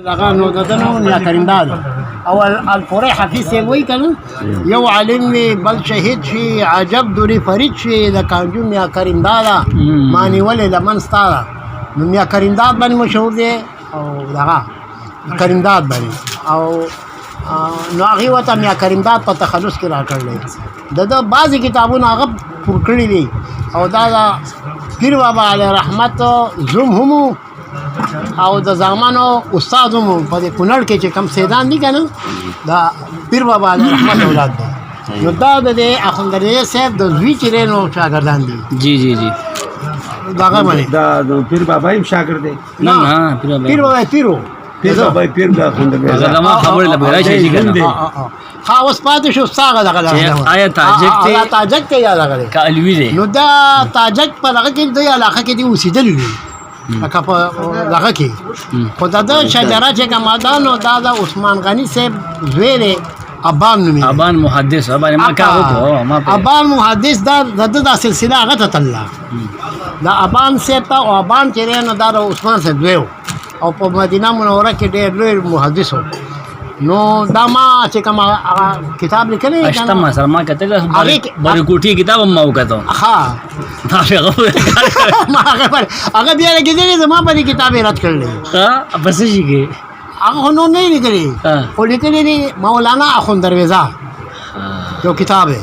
دغه نو دنو یا کریم داد او الفوري حفیظ وی کنه یو عالم بل شهید شي عجب دوری فرید شي د کانجون یا کریم داد معنی ولې لمن ستاره نو یا کریم داد باندې مشهور دی او دغه کریم داد باندې او نو هغه وته یا کریم داد په تخلص کې راکړل د بعضی کتابونه هغه پر کړی دي او دا پیر بابا علی رحمت زوم هم او د زمانو استاد هم په کونړ کې چې کم سیدان دي کنه دا پیر بابا علی رحمت اولاد دي نو دا د اخوندریه صاحب د زوی چیرینو شاګردان دي جی جی جی داغه باندې دا پیر بابا هم شاګرد دی نه پیر بابا پیر بابا پیر دا اخوندریه زما خبر لګی شي کنه ها اوس پاتې شو ساغه دغه آیا تاجک ته تاجک ته یاد غلې کالوی دی نو دا تاجک په دغه کې د علاقه کې دی اوسېدل دي لکه په دغه کې خو د شجره چې کومه نو دا د عثمان غني صاحب زوی دی ابان نومي ابان محدث ابان ما کاغو ما ابان محدث دا سلسله هغه ته تللا دا ابان صاحب ته او ابان چې نو دا عثمان صاحب زوی او په مدینه منوره کې ډېر لوی محدث نو دا ما چې کوم کتاب لیکلی اشتم سره ما کتل برکوټي کتاب ما وکړو ها دا ما هغه بیا لګیدلی زما په کتاب رات کړل ها پس شي کې هغه نو نه لیکلی او لیکلی دی مولانا اخوند درویزه یو کتاب دی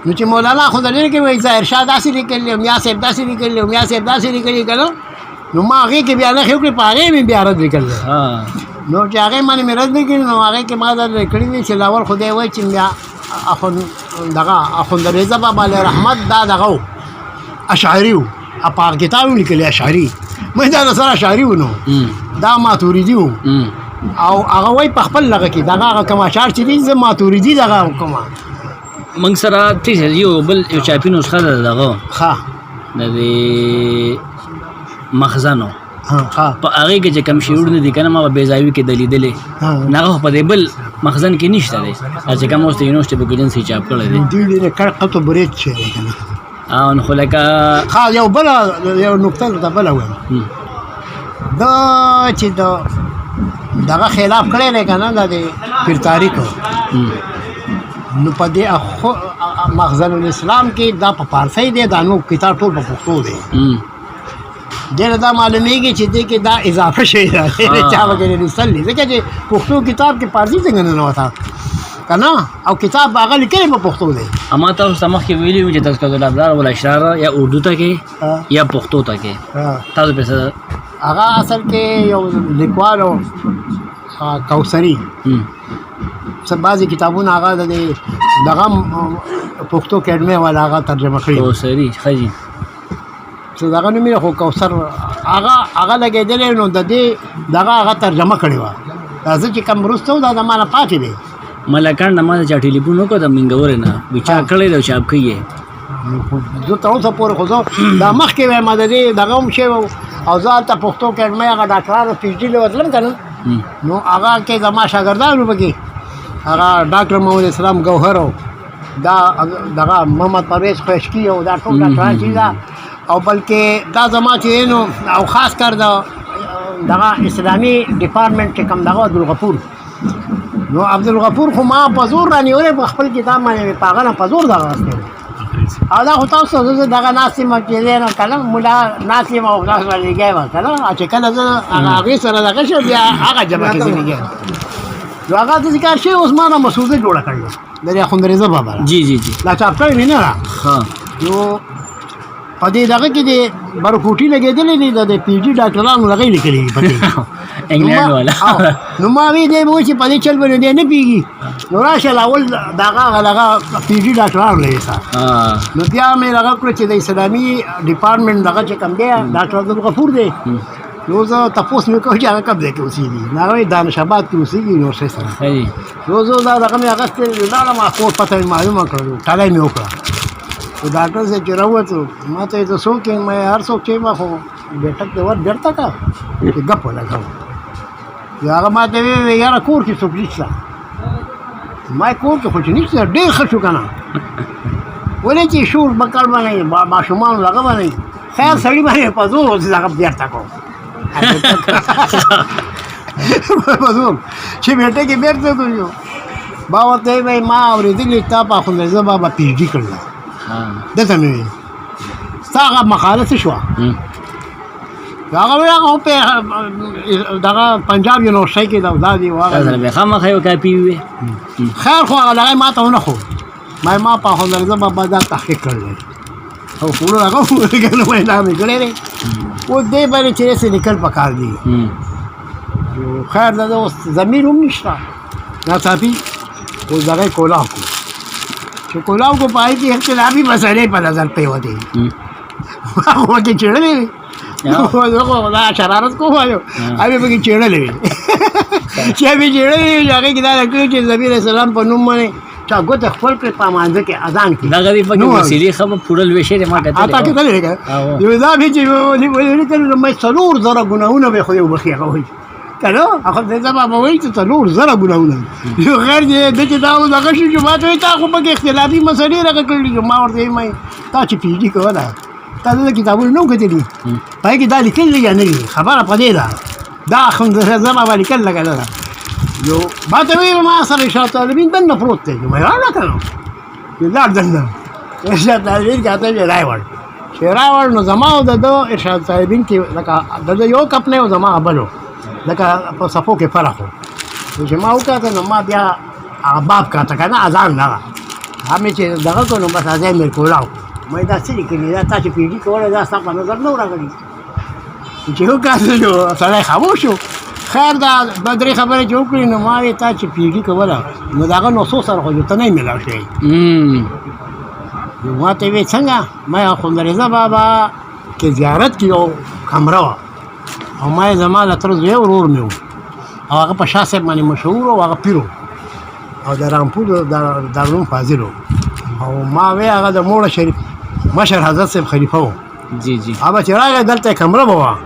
نو چې مولانا اخوند درویزه کې وایي ظاهر شاه داسې لیکلی میا صاحب داسې لیکلی میا صاحب داسې لیکلی کنه نو ما هغه کې بیا نه خو کړی پاره می بیا رد لیکل نو چې هغه باندې مې رد لیکل نو هغه کې ما دا لیکلی وی چې لاول خدای وای چې بیا اخوند درویزه بابا علی رحمت دا دغه اشعری او په کتاب لیکلی اشعری مې دا سره اشعری ونو دا ماتوریدی او هغه وای په خپل لغه کې دغه کوم اشعار چې دي زه ماتوریدی دغه کوم موږ سره تیز یو بل یو چاپی نسخه ده دغه ها د مخزنو ها په هغه کې چې کم شعور نه دي کنه ما به بیزاوی کې دلیدلې نه په دې بل مخزن کې نشته دی چې کوم اوس د یونیورسيټي په ګډن سي چاپ کړل دي دوی دې کړه بریټ شي کنه او نو لکه ها یو بل یو نقطه ده بل وایم دا چې دغه خلاف کړی دی کنه د پیر تاریخ نو په دې مخزن الاسلام کې دا په فارسی دی دا نو کتاب ټول په پښتو دی ډېر دا معلومیږي چې دې کې دا اضافه شوی ده چا وګړي رسل ځکه چې پښتو کتاب کې فارسی څنګه نه وتا کنه او کتاب هغه لیکلی په پښتو دی اما تاسو سمخ کې ویلي چې تاسو د ابدار ولا اشاره یا اردو ته کې یا پښتو ته کې تاسو په هغه اصل کې یو لیکوال او کوثری څه بعضي کتابونه هغه دغه پښتو اکیډمي والا هغه ترجمه کړی کوثری خجی څه دغه نوم یې خو کوثر هغه لګېدلی نو د دې دغه هغه ترجمه کړې وه دا زه چې کوم وروسته دا زما نه پاتې دی ملکان د ما چا ټلیفون وکړو د منګورې نه وچا کړی دی چاپ کوي زه تر اوسه پورې خو زه دا مخکې وایم د دې دغه هم شی او زه هلته پښتو اکیډمۍ هغه ډاکټرانو پي ایچ ډي له وتلم که نه نو هغه کې زما شاګردان وو پکې هغه ډاکټر محمد اسلام ګوهر او دا دغه محمد پرویز خوشکي او دا ټول ډاکټران چې دا او بلکې دا زما چې نو او خاص کر دغه اسلامي ډپارټمنټ کې کوم دغه عبدالغفور نو عبدالغفور خو ما په زور رانیولې په خپل کتاب باندې په هغه نه په زور دغه راستې او دا خو تاسو زه دغه ناستې یم چې نو که نه ملا ناست یم او تاسو باندې لګی یم که نه چې کله زه هغې سره دغه شم بیا هغه جمع کې زه لګی نو هغه داسې کار شوی اوس ما نه مسوده جوړه کړې د اخوندریزه بابا جی جی جی دا چاپ کړی مې نه نو په دې دغه کې د برکوټي لګېدلی دی د پي جي ډاکټرانو هغې لیکلي دي پکې انګلینډ والا نو ما وی دی به چې په دې چل باندې دی نه پوهېږي نو راشه لاول دغه پي جي ډاکټرانو له یې نو بیا مې دغه کړو چې د اسلامي ډپارټمنټ دغه چې کوم دی ډاکټر عبدالغفور دی نو زه تپوس مې وکړو چې هغه کوم ځای کې اوسېږي نو هغه وایي دانش آباد کې اوسېږي یونیورسټۍ سره نو زه دا دغه مې اخیستې دا ما کور پته مې معلومه کړو ټاله مې وکړه تو ډاکټر سے چې راووتو ما ته یې ته څوک یې ما هر څوک چې ما خو بیټک دې ور بیرته کا چې ګپ ولګاو هغه ما ته ویې یاره کور کې څوک نشته ما کور کې خو چې نشته ډېر ښه شو که نه ولې چې شور بکړ باندې ماشومان هغه باندې خیر سړي باندې په زور دغه بیرته کوم مزور چې بیټه کې بیرته کوو با ورته وای ما اورېدلې تا په اخوندزاده بابا پی ایچ ډي کړله دته مې ویل ستا هغه مقاله څه شوه هغه وایي هغه په دغه پنجاب یونیورسټۍ کې دا دي هغه خامخا یو کاپي وي خیر خو هغه دغه ما ته ونه ښود ما په اخوندزاده بابا دا تحقیق کړی او پوره هغه وګڼه وای دا مې کړی دی اوس دې باندې چې څه لیکل پکار دي خیر دا اوس ضمیر هم نشته ناڅاپي اوس دغه کولاو کو چې کولاو کو پای کې اختلافي مسئلې په نظر پریوتې هغه کې چېړلې وي دا شرارت کو وایو هغې پکې چېړلې وي چې هغې چېړلې وي هغې کې دا لیکلي چې نبي علیه السلام په نوم باندې چا ګوته خپل کړې په مانځه کې اذان کړي دا غریب پکې وسیلې خبر پوره لوی شی دی ما کتلی تا کتلی دی یو دا به چې لیکلي نو مې 4,000 ګناهونه به خدای وبخښي هغه وایي که نه اخوندزاده بابا وایي چې 4,000 ګناهونه یو غیر دی چې دا اوس هغه شي چې ما ته وایي تا خو پکې اختلافي مسلې راغه کړلي چې ما ورته وایم تا چې پي ایچ ډي کوله تا د کتابونو نه کتلي پای کې دا لیکل دی یا نه دي خبره په دې ده دا اخوندزاده بابا لیکل لګه ده یو ما ته ویل ما سره ارشاد طالبین دننه پروت دی مې راغله که نه لاړ دننه ارشاد طالبین کې هته یې رایوړ چې رایوړ نو زما او د ده ارشاد طالبین کې لکه د ده یو کپ نه و زما بل و لکه په صفو کې فرق و چې ما وکاته نو ما بیا هغه باب کاته که نه اذان نه وه هغه مې چې دغه کړو نو بس اذان مې کولاو مې دا څه لیکلي دا تا چې پي ایچ ډي کولی دا ستا په نظر نه و راغلي چې وکاته نو سړی خاموش و خیر دا درې خبرې چې وکړې نو ما وې تا چې پي ایچ ډي کوله نو د هغه نسخو سره خو ته نه یې میلاو شوی نو ما ته یې ویې څنګه ما اخوندزاده بابا کې زیارت کې یو کمره وه او ما یې زما له تره زوی ورور مې و او هغه په شاه صاحب باندې مشهور و هغه پیر و او د رامپور دارالعلوم فاضل و او ما وی هغه د موړه شریف مشر حضرت صاحب خلیفه و جی جی هغه چې راغی دلته کمره به وه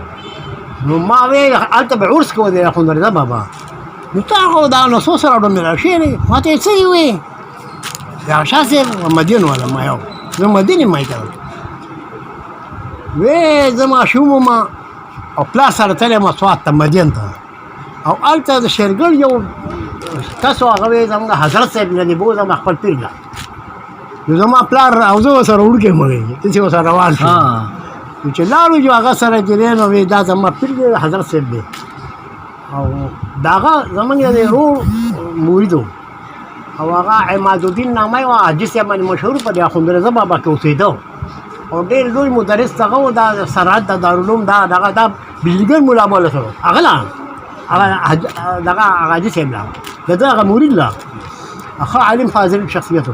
نو ما وی هلته به عرس کوه د اخوندزاده بابا نو تا خو دا نسخو سره ډوم میلاو شوی دی ما ته یې څه یې ویې هغه شاه صاحب مدین والا ما یو زه مدین یم ما یې کړم وی زه ماشوم وم او پلار سره تللی یم سوات ته مدین ته او هلته د شیرګل یو کس و هغه وی زموږ حضرت صاحب یعنې بوځم خپل پیر له نو زما پلار او زه ورسره وړوکی یم وی داسې ورسره روان شو چې لاړو چې هغه سره چې دی نو وی دا زما پیر دی حضرت صاحب دی او د هغه زموږ د ورور مرید و او هغه عمادالدین نامه یې وه حاجي صاحب باندې مشهور په دې اخوندزاده بابا کې اوسېده او ډېر لوی مدرس هغه و دا سرحد د دارالعلوم دا بجلیګر ملا مولا سره هغه لا هغه دغه حاجي صاحب لا د ده هغه مرید لا ښه عالم فاضل شخصیت و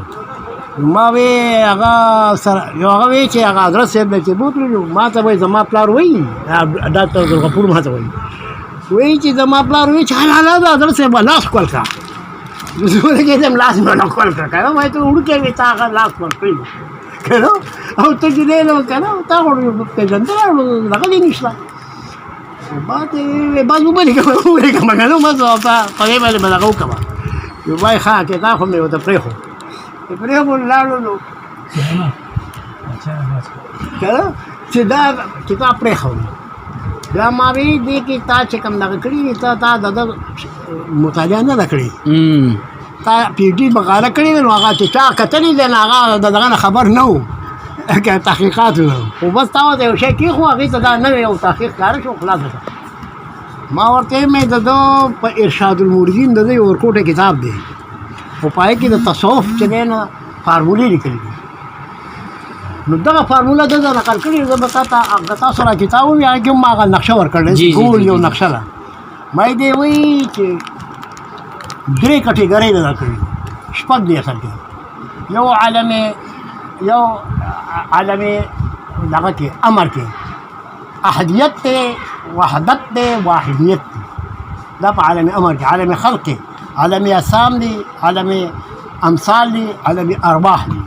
ما وی هغه سره یو هغه وی چې هغه حضرت صاحب چې بوتلو ما ته وایي زما پلار وایي ډاکټر ذوالغفور ما ته وایي چې زما پلار وایي چې حلاله ده حضرت صاحب لاس کول کا زه کېدم لاس مې ونه کول کړه که نه وایي ته وړوکی وې تا هغه لاس ور کړی که نه او ته چې دی نو که نه تا خو پېژندلی دغه دی نشته ما ته یې بس ولیکم که نه بس په دې باندې به دغه وکړم نو وایي ښه کتاب خو مې ورته پرېښود پرېښود لاړو نو که نه چې دا کتاب پرېښود بیا ما وی دې کې تا چې کوم دغه کړي تا د ده مطالعه نه ده کړې تا پي ایچ ډي مقاله کړې ده نو هغه چې چا کتلي دی نو هغه د دغه نه خبر نه و که تحقیقات و خو بس تا ورته یو شی کېښو هغې ته دا نوی یو تحقیق ښکاره شو خلاصه شو ما ورته مې د ده په ارشاد الموردین د ده یو ورکوټی کتاب دی خو په هغې کې د تصوف چې دی نه فارمولې لیکلي دي نو دغه فارموله ده نقل کړې زه به تاسو را کتاب ووي هغې کې هم ما هغه نقشه ورکړې ټول یو نقشه ده ما یې دې وایي چې 3 کټګرۍ ده کړي 6 دي اصل کې یو عالم دغه کې امر کې احدیت دی وحدت دی واحدیت دی دا په عالم امر کې عالم خلق کې عالم اجسام دی عالم امثال دی عالم ارواح دی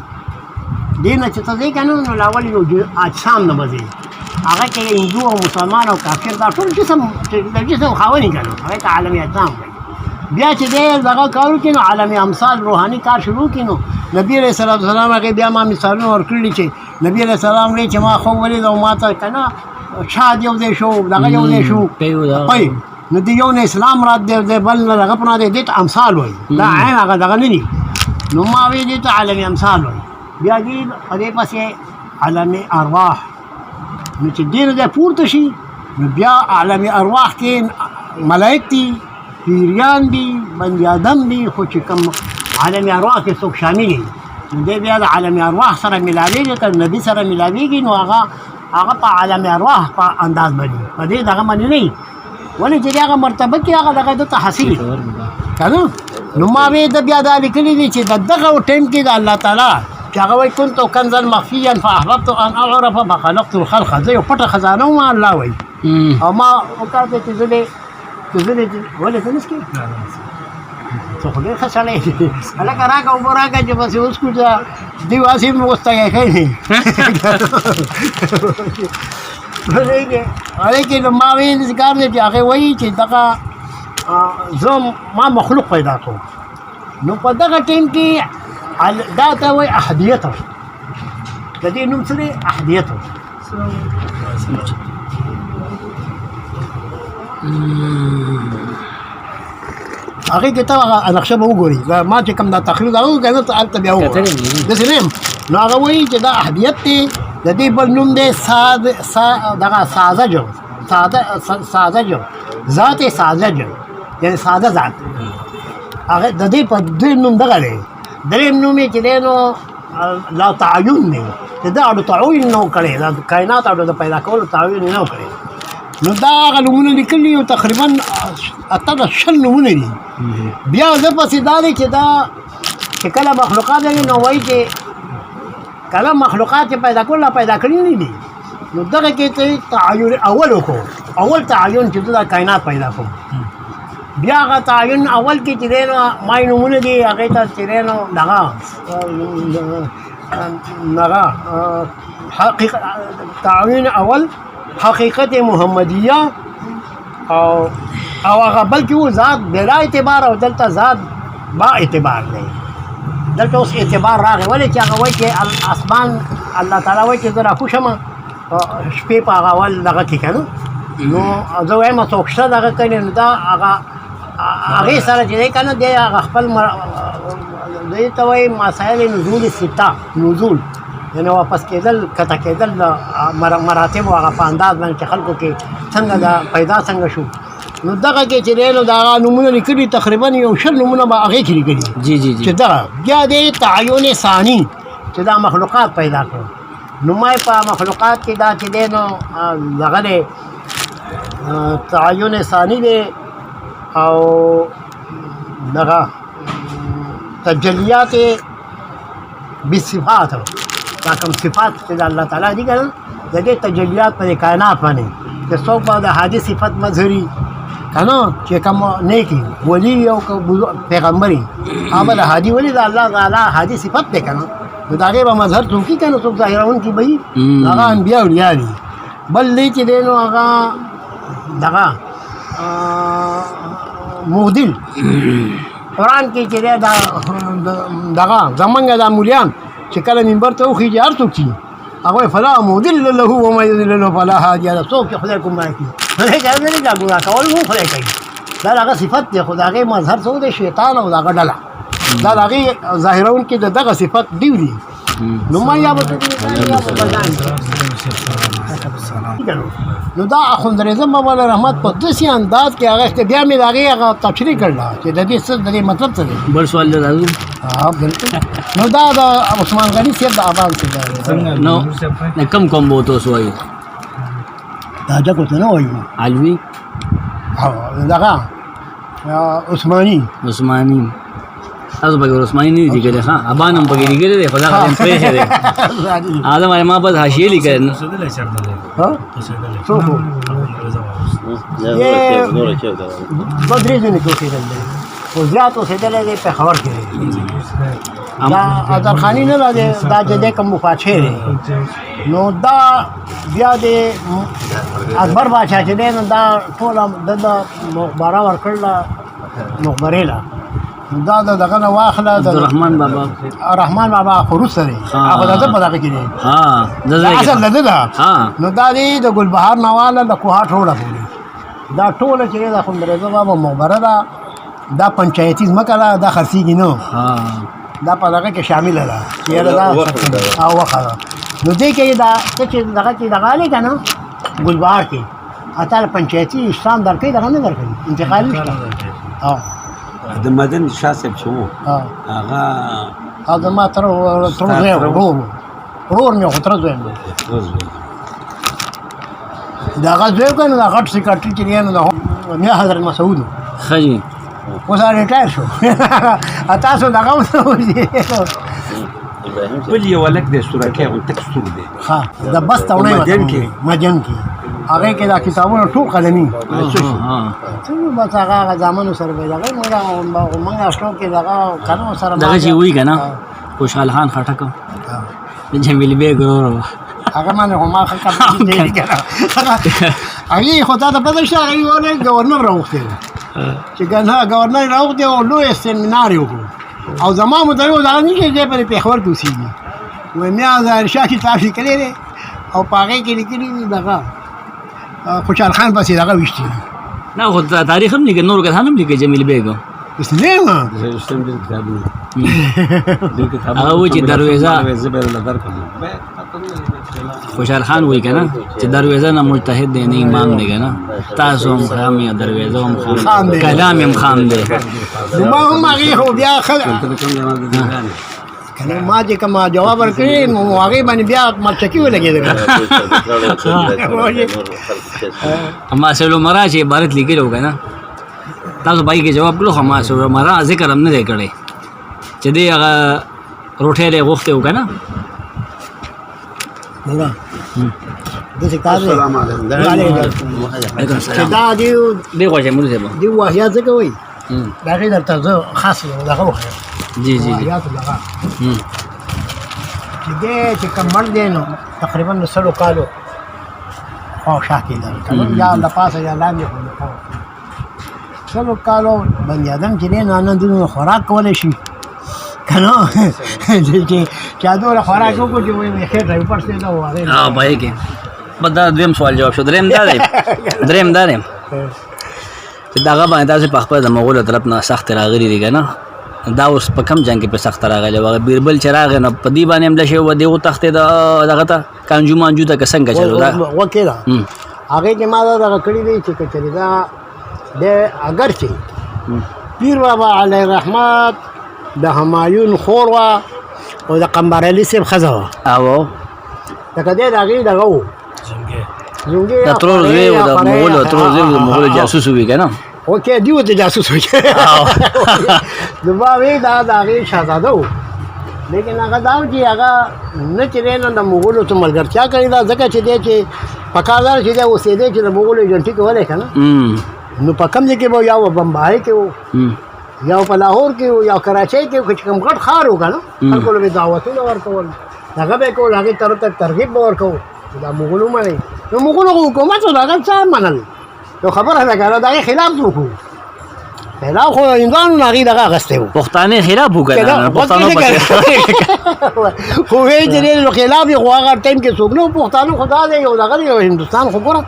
دې نه چې ته ځې که نه نو لاول یو اجسام نه به ځې هغه کې هندو او مسلمان او کافر دا ټول جسم د جسم خاوني که نه هغې ته عالم اجسام وایي بیا چې دی دغه کار وکړي نو عالم امثال روحاني کار شروع کړي نو نبي علیه السلام هغې بیا ما مثالونه ورکړي چې نبي علیه السلام وایي چې ما خوب ولید او ما ته که نه شاد یو ځای شو دغه یو ځای شو پی نو د یو نه اسلام رات دی د بل نه دغه په نه دی ته امثال وایي دا عین هغه دغه نه دي نو ما وی دي ته عالم امثال وایي بیا دي په دې پسې عالم ارواح نو چې دې نه پورته شي نو بیا عالم ارواح کې ملائک دي پیریان دي بني آدم دي خو چې کوم عالم ارواح کې څوک شامل دي نو دې بیا د عالم ارواح سره ملاویږي که نبي سره ملاویږي نو هغه په عالم ارواح په انداز باندې په دې دغه باندې نه ولې چې هغه مرتبه کې هغه دغه د تحصیل کنه نو ما وی د بیا دا لیکلي دي چې دغه ټیم کې د الله تعالی چې هغه وایي كنت کنزا مخفیا فاحببت ان اعرف فخلقت الخلق زه یو پټه خزانه وم الله وایي او ما وکړه چې زه دې ولې څه نسکي څه خو ډېر ښه سړی دی هلکه راکړه اوبه راکړه چې بس اوس کو چې دوی واسې مې وستګی کوي لیکن ما ویل کار دی چې هغې وایي چې دغه زه ما مخلوق پیدا کوم نو په دغه ټیم کې دا ته وایي احدیت د دې نوم څه دی احدیت هغې کې ته هغه نقشه به وګوري ما چې کوم دا تخلیق هغه وګورې ته هلته بیا وګورې داسې نه یم نو هغه وایي چې دا احدیت دی د دې بل نوم دی دغه ساذج ذات ساذج یعنې ساده ذات هغه د دې په درېیم نوم دغه دی درېیم نوم یې چې دی نو لا تعین دی د ده اړو تعین نه و کړی د کائنات اړو د پیدا کولو تعین یې نه و کړی نو دا هغه نومونه لیکلي او تقریبا 80 نومونه دي بیا زه پسې دا دی چې دا چې کله مخلوقات دی نو وایي چې کله مخلوقات چې پیدا کول پیدا کړي نه دي نو دغه کې ته تعین اول وکړو اول تعین چې دا کائنات پیدا کوم بیا هغه تعین اول کې چې دی نو ما یې نومونه دي هغې ته چې دی نو دغه تعین اول حقیقت محمدیه او هغه بلکې و ذات بلا اعتبار او دلته ذات با اعتبار دی دلته اوس اعتبار راغی ولې چې هغه وایي چې اسمان الله تعالی وایي چې زه راکوشم شپې په هغه اول دغه کې که نه نو زه وایم څوک شته دغه کوي نو دا هغې سره چې دی که نه دی هغه خپل دې ته وایي مسایل نزول سته نزول یعنې واپس کېدل کته کېدل د مراتبو هغه په انداز باندې چې خلکو کې څنګه دا پیدا څنګه شو نو دغه کې چې دی نو د هغه نومونه لیکلي تقریبا یو 20 نومونه به هغې کې لیکلي جی جی جی چې دغه بیا دی تعین ثاني چې دا مخلوقات پیدا کړو نو ما په مخلوقات کې دا چې دی نو دغه دی تعین ثاني دی او دغه تجلیات بصفات دا کوم صفات چې د الله تعالی دي که نه د دې تجلیات په کائنات باندې چې څوک به د حادي صفت مظهري که نه چې کوم نیکي ولی او پیغمبري هغه به د حادي ولي د الله تعالی حادي صفت دی که نه نو د هغې به مظهر څوک که نه څوک ظاهروونکي به وي هغه انبیا اولیا دي بل دی چې دی نو هغه دغه مغدل قرآن کې چې دی دغه زمونږ دا مولیان چې کله منبر ته وخېږي هر څوک چې هغه وایي فلا مضل له وما یضلل له فلا هادي له څوک چې خدای ګمراه کړي خدای جایز نه دی دا ګناه کول هم خدای کوي دا د هغه صفت دی خو د هغې مظهر څه دی شیطان او د هغه ډله دا د هغې ظاهروونکي د دغه صفت دیو دي نو ما یا به نو دا اخوندریزم بابا علیه رحمت په داسې انداز کې هغه بیا مې د هغې هغه تفسیري کړله چې د دې څه د دې مطلب څه دی بل سوال دی راځو بالکل نو دا د عثمان غني صاحب د آباد څخه نو کم کم به تاسو وایو دا جګو ته نه وایو علوي دغه عثماني تاسو پکې عثماني نه دي لیکلي ښه ابان هم پکې لیکلی دی خو دا خو پرېښی دی آدم علیه ما بس حاشیې لیکلی څوک دوه درې ځینې کې اوسېدل دی خو زیات اوسېدلی دی پېښور کې دی دا ازرخاني نه دا چې دی کوم وفات شوی دی نو دا بیا د اکبر باچا چې دی نو دا ټوله د مقبره ورکړله مقبرې له دا دغه نه واخله د رحمان بابا خو وروسته دی هغه د ده په دغه کې دی اصل د ده ده نو دا دی د ګلبهار نه واله د کوهاټ روډه پورې دا ټوله چې دا خو درېزه بابا مخبره ده دا پنچایتي ځمکه ده دا خرڅېږي نه دا په دغه کې شامله ده چې یاره دا او وخه ده نو دې کې دا ته چې دغه کې دغه هلې که نه ګلبهار کې اته پنچایتي اشتام درکوي دغه نه درکوي انتقالي شته د مدن شاه صاحب چې وو هغه او زما تر زوی ورور مې خو تر زوی مې د هغه زوی که نه د غټ سکرټري چې دی نو د میا حضرت مسعود ښه جي اوس ریټایر شو تاسو دغه بل یو هلک دی سورکی غوندې تک سور دی ښه د بس تڼۍ مجن کې هغې کې دا کتابونه ټول قلمي بس هغه زامنو سره به دغه موږ اشرو کې دغه کنه سره دغه چې وایي که نه خوشحال خان خټک د جمیل بیګ ورور هغه باندې خو ما ښه کتاب دی که نه هغې خو تا ته پته شته هغې ولې ګورنر راوښتی چې ګنه ګورنر راوښتی او لوی سیمینار یې وکړو او زما مته یو دغه نه چې دی په پېښور کې اوسېږي وایي میا ظاهرشاه کتاب لیکلی دی او په هغې کې لیکلي دي دغه خوشحال خان پسې دغه ویشتي نه خو تاریخ هم لیکي نور کسان هم لیکي جمیل بیګ اوس نه یم هغه وایي چې درویزه خوشحال خان وایي که نه چې درویزه نه مجتهد دی نه امام دی که نه تاسو هم خام یا درویزه هم خام کلام هم خام دی نو ما هم هغې خو بیا ښه که نه ما چې کوم جواب ورکړی نو هغې باندې بیا مرچکي ولګېده اما سلو مرا چې عبارت لیکلی و که نه تاسو پای کې جواب کړو خو ما سلو مرا ذکر هم نه دی کړی چې دی هغه روټۍ دی غوښتی و که نه داسې کار دی چې دا دی خوښ مولي صاحب دې واهیات ځکه وایي د هغې درته زه خاص دغه وښیم جی جی واهیاتو دغه چې دی چې کوم مړ دی نو تقریبا د 100 کالو خواوشا کېدل که نه یا له پاسه یا لاندې خو 100 کالو بني ادم چې دی نو نن دومره خوراک کولی شي که نه چې چا دومره خوراک وکړو چې وایي خیر ته وپړسېده او هغې پای کې بس دا دویم سوال جواب شو دریم دا دی چې دغه باندې تاسو په خپله د مغولو طرف نه سخت راغلي دي که نه دا اوس په کم جنګ کې په سخت راغلی و بیربل چې راغی نو په دې باندې حمله شوې وه دې وتښتېد دغه ته کانجو مانجو ته که څنګه چلو دا وکې ده هغې کې ما دا دغه کړي دی چې که چېرې دا د اگر چې پیر بابا علیه رحمت د همایون خور وه او د قمبر علي صاحب ښځه وه او لکه دی د هغې دغه و د ترور زوی و د مغولو جاسوس وي که نه اوکې دی ورته جاسوس وي نو ما وی دا د هغې شهزاده و لیکن هغه دا و چې هغه نه چې دی نه د مغولو څه ملګرتیا کړې ده ځکه چې دی چې پکار ده چې دی اوسېدی چې د مغولو ایجنټي کولی که نه نو په کوم ځای کې به یا په بمبای کې و یا په لاهور کې و یا کراچۍ کې و چې کوم غټ ښار و که نه خلکو له به دعوتونه ورکول هغه به یې کول هغې طرف ته ترغیب به ورکوو چې دا مغول ومنئ نو مغولو حکومت و د هغه څه منل یو خبره ده که نه د هغې خلاف وکړو خلاف خو هندوانو نه هغې دغه اخیستی و پښتانه خلاف وکړه پښتانو خو وایي چې دی نو خلاف یې خو هغه ټایم کې څوک نه و پښتانه خو دا دی یو دغه دی یو هندوستان خو ګوره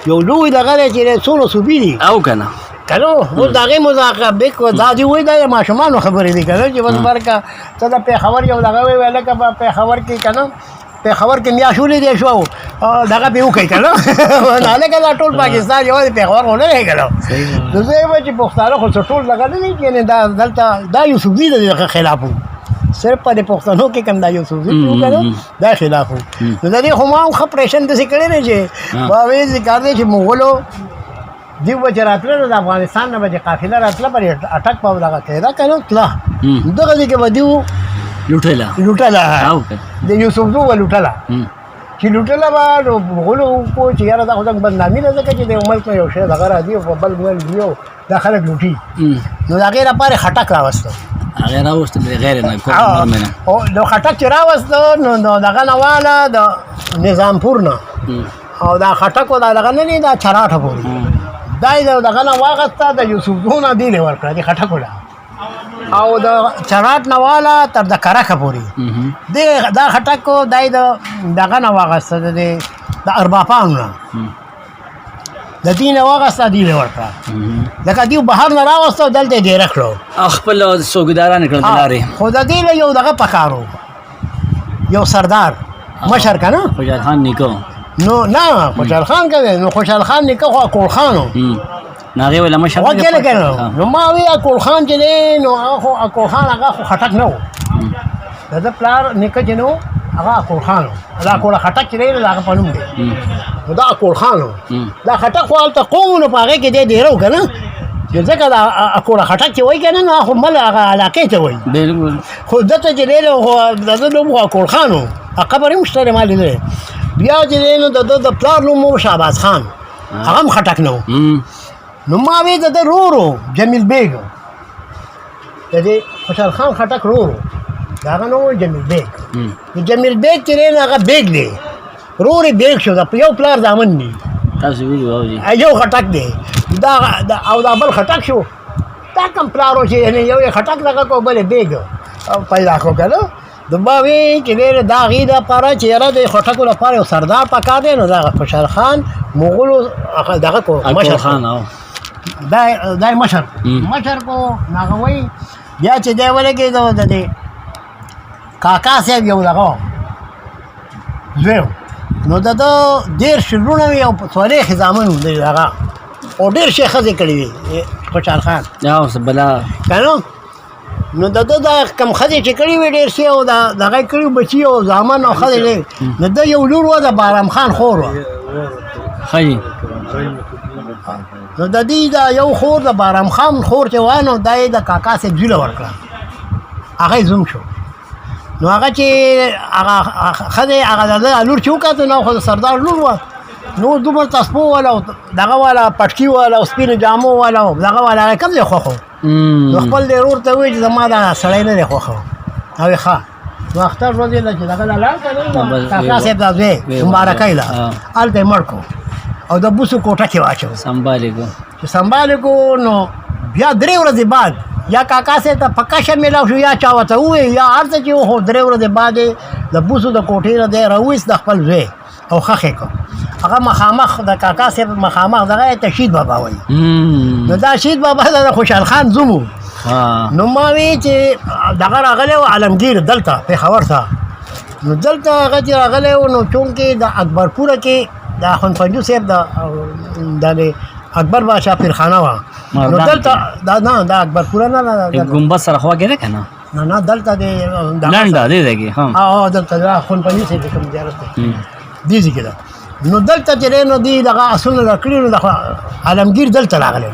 یو لوی دغه دی چې څومره صوبې دي او که نه که نه اوس د هغې مذاکره دا دې وایي دا د ماشومانو خبرې دي که نه چې بس برکه ته د پېښور یو دغه وایي لکه په پېښور کې که نه پېښور کې میاشت ولیدی شو دغه پې وکړئ که نه هلکه دا ټول پاکستان یوازې پېښور خو نه دی که نه نو زه یم چې پښتانه خو څه ټول دغه نه دي چې دا دلته دا یوسفزي د دغه خلاف و صرف په دې پښتنو کې کوم دا یوسفزي چې و که نه دا خلاف و نو د دې خو ما هم ښه پریشن داسې کړی دی چې ما وایي ذکر دی چې مغولو دیو به چې راتله نو د افغانستان نه به چې قافله راتله پر اټک په دغه کېده که نه تله دغه ځای کې به دیو لوټله د یوسفزو به لوټله چې لوټله به نو مغولو وکړو چې یاره دا خو دغه بدنامي ده ځکه چې د یو ملک نه یو شی دغه راځي او په بل ملک ځي او دا خلک لوټي نو د هغې لپاره خټک راوسته هغې راوسته غیر نه نو خټک چې راوسته نو دغه نه واله د نظامپور نه او دا خټک و دا دغه نه دی دا چراټه پورې دا یې دغه نه واغسته د یوسفزو نه دې نه ورکړه د خټکو له او د چراټ نه واله تر د کرکه پورې دا خټک دا یې دغه نه واغسته د ارباپانو نه د دې نه واغسته دې له ورکړه لکه دیو بهر نه راوسته دلته یې ډېره کړو خپل څوکیداران کړل د لارې خو د دې له یو دغه پکارو یو سردار مشر که نه خوشحال خان نیکو نو نه خوشحال خان که نو خوشحال خان نیکه خو اکول خان و نو هغې ویله مشر وکړه که نه نو ما وی اکول خان چې دی نو هغه خو اکول خان هغه خو خټک نه و د ده پلار نیکه چې نو هغه اکول خان و دا اکول خټک چې دی نو د هغه په نوم دی نو دا اکول خان و دا خټک خو هلته قوم و نو په هغې کې دی ډېره و که نه چې ځکه دا اکول خټک چې وایي که نه نو خو مل هغه علاقې ته وایي بالکل خو دته چې دی نو خو د ده نوم خو اکول خان و قبر هم شته دی ما لیدلی بیا چې دی نو د ده د پلار نوم و شهباز خان هغه هم خټک نه و نو ما وی د ده رورو جمیل بیګ د دې خوشحال خان خټک رورو د هغه نوم و جمیل بیګ د جمیل بیګ چې دی نو هغه بیګ دی رور یې بیګ شو د یو پلار زامن دی تاسو ویلو یو خټک دی دا او دا بل خټک شو دا کوم پلار و چې یو یې خټک دغه کو بل یې بیګ پیدا کړو که نه د ما وی چې دی د هغې دپاره چې یاره د خټکو لپاره یو سردار پکار دی نو دغه خوشحال خان مغولو دغه کو مشر خان دا مشر کو هغه وایي بیا چې دی ولګېدو د دې کاکا صاحب یو دغه زوی نو د ده ډېر شلونه وي او څلېښت زامن و د هغه او ډېر شی ښځې کړي وي خوشحال خان بلا که نه نو د ده دا کم ښځې چې کړي وي ډېر شي او دغه یې کړي بچي او زامن او ښځې ډېر د ده یو لور وه د بارام خان خور وه ښایي نو د دې دا یو خور د بارام خان خور چې وه نو دا یې د کاکا صاحب زوی له ورکړه هغه یې زوم شو نو هغه چې هغه ښځې هغه د ده لور چې وکتو نو خو د سردار لور وه نو دومره تسپو والا او دغه والا پټکي والا او سپینو جامو والا او دغه والا هغه کوم ځای خوښ و نو خپل دې ورور ته وایي چې زما دا سړی نه دی خوښ او یې ښه نو اختر ورځ یې ده چې دغه لا لاړ که کاکا صاحب دا زوی مبارکۍ ده هلته یې مړ کړو او د بوسو کوټه کې واچو سنبالې کو چې سنبالې کو نو بیا 3 ورځې بعد یا کاکا صاحب ته پکا شه میلاو شو یا چا ورته ووایي یا هر څه چې و خو 3 ورځې بعد یې د بوسو د کوټې نه دی راوایست د خپل زوی او ښخ یې کړ هغه مخامخ د کاکا صاحب مخامخ دغه یې ته شید بابا وایي نو دا شید بابا د خوشحال خان زوم و نو ما وی چې دغه راغلی و عالمګیر دلته پېښور ته نو دلته هغه چې راغلی و نو چونکې د اکبرپوره کې د اخوندپنجو صاحب د اکبر بادشاه پیرخانه وه نو دلته نه دا اکبرپوره نه ګمبد سره خواږې ده که نه نه دلته د لنډه دې ځای کې دلته د اخوندپنجو صاحب چې کوم زیارت دی دې ځای کې ده نو دلته چې دی نو دوی دغه اسونه راکړي نو د عالمګیر دلته راغلی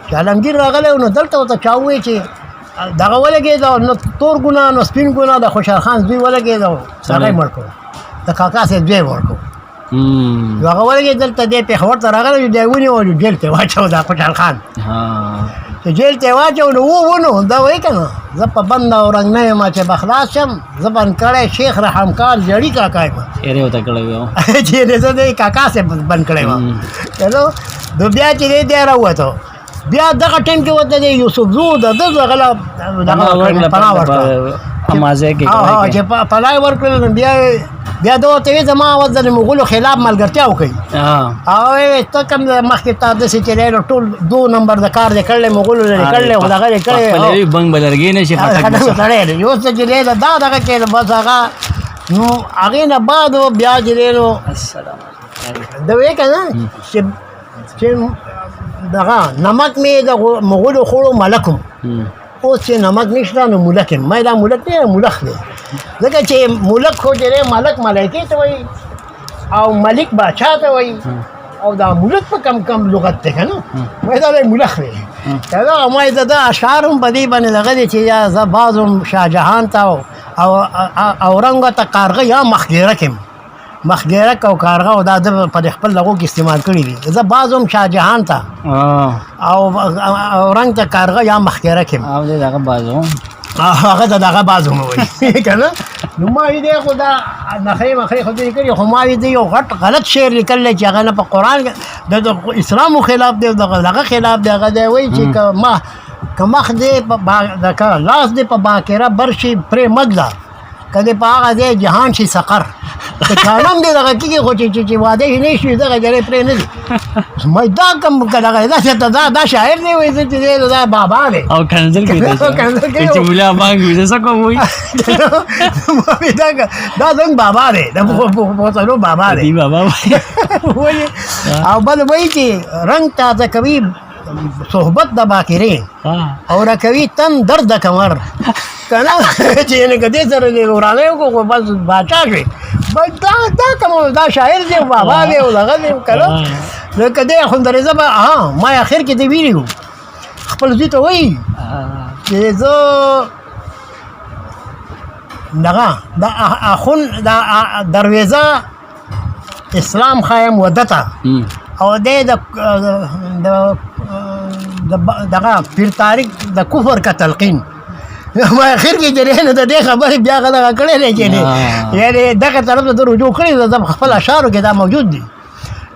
چې عالمګیر راغلی نو دلته ورته چا ووایي چې دغه ولګېده نو تور ګونه نو سپین ګونه د خوشحال خان زوی ولګېده هغه یې مړ کړو د کاکا صاحب زوی یې مړ کړو نو هغه ولګېد دلته دی پېښور ته راغلی دی یې ونیو جیل ته واچو د خوشحال خان چې جیل ته یې واچو نو ونو دا وایي که نه زه په بند او رنګ نه یم چې به خلاص شم زه بند کړی شیخ رحمکار جړي کاکا یم چېرې ورته کړی وی چې زه د کاکا صاحب بند کړی وم چلو نو بیا چې دی دی راووتو بیا دغه ټایم کې ورته دی یوسف زو د ده دغه له پناه ورکړه چې پناه یې ورکړل نو بیا ده ورته وایي زما اوس د مغولو خلاف ملګرتیا وکړي هغه وایي ته کوم مخکې تا داسې چې دی نو ټول 2 نمبر د کار دی کړلی مغولو لرې کړلی خو دغه یې کړی بنګ به لرګی نه شي سړی دی اوس چې دی دا دغه کې بس هغه نو هغې نه بعد بیا چې دی نو ده وایي که نه چې دغه نمک مې د مغولو خوړو ملک وم اوس چې نمک نشته نو ملک یم ما دا ملک دی ملک دی ځکه چې ملک خو چې دی ملک ملایکې ته وایي او ملک باچا ته وایي او دا ملک په کم لغت دی که نه ما دا ملک دی که دا ما د ده اشعار هم په دې باندې دغه دی چې یا زه بعض هم شاهجهان ته او اورنګ ته کارغه یا مخګیرک یم مخګیرک او کارغه او دا د په خپل لغو کې استعمال کړي دي زه بعض هم شاهجهان ته او اورنګ ته کارغه یا مخګیرک یم او دې دغه بعض هغه ته دغه بعض هم وایي که نه نو ما وی دی خو دا نخرې مخرې خو دې کړي خو ما وی دی یو غلط شعر لیکلی چې هغه نه په قرآن د اسلامو خلاف دی دغه خلاف دی هغه دی وایي چې که مخ دی لاس دی په باکره بر شي پرې مږده که دې په هغه دی جهان شي سقر د کانم دې دغه کېږي خو چې واده یې نه شي دغه جرې پرې نه دي مې دا کم دغه دا شاعر دی وایي چې دا بابا دی او کنځل کوي کنځل کوي. چې مولا مانګ وي څه کوم وي دا زنګ بابا دی د پوتلو بابا دی دی بابا وایي او بل وایي چې رنګ تازه کوي صحبت د باکرې او راکوي تن درد د کمر کنه چې یعنې که دې سره دې ورانه وکړو خو بس باچا شوې بس دا کوم دا شاعر دی بابا دی او دغه دی کنه لکه دې خوندرېزه به ما اخر کې دې ویلي وو خپل زوی ته وایي چې زه دغه د اخون د درویزه اسلام خایم ودته او دې دغه پیر طارق د کفر کا تلقین ما اخر کې جره نه د دې خبرې بیا غلغه کړې نه چي یعنی دغه طرف ته رجوع کړی د خپل اشعارو کې دا موجود دي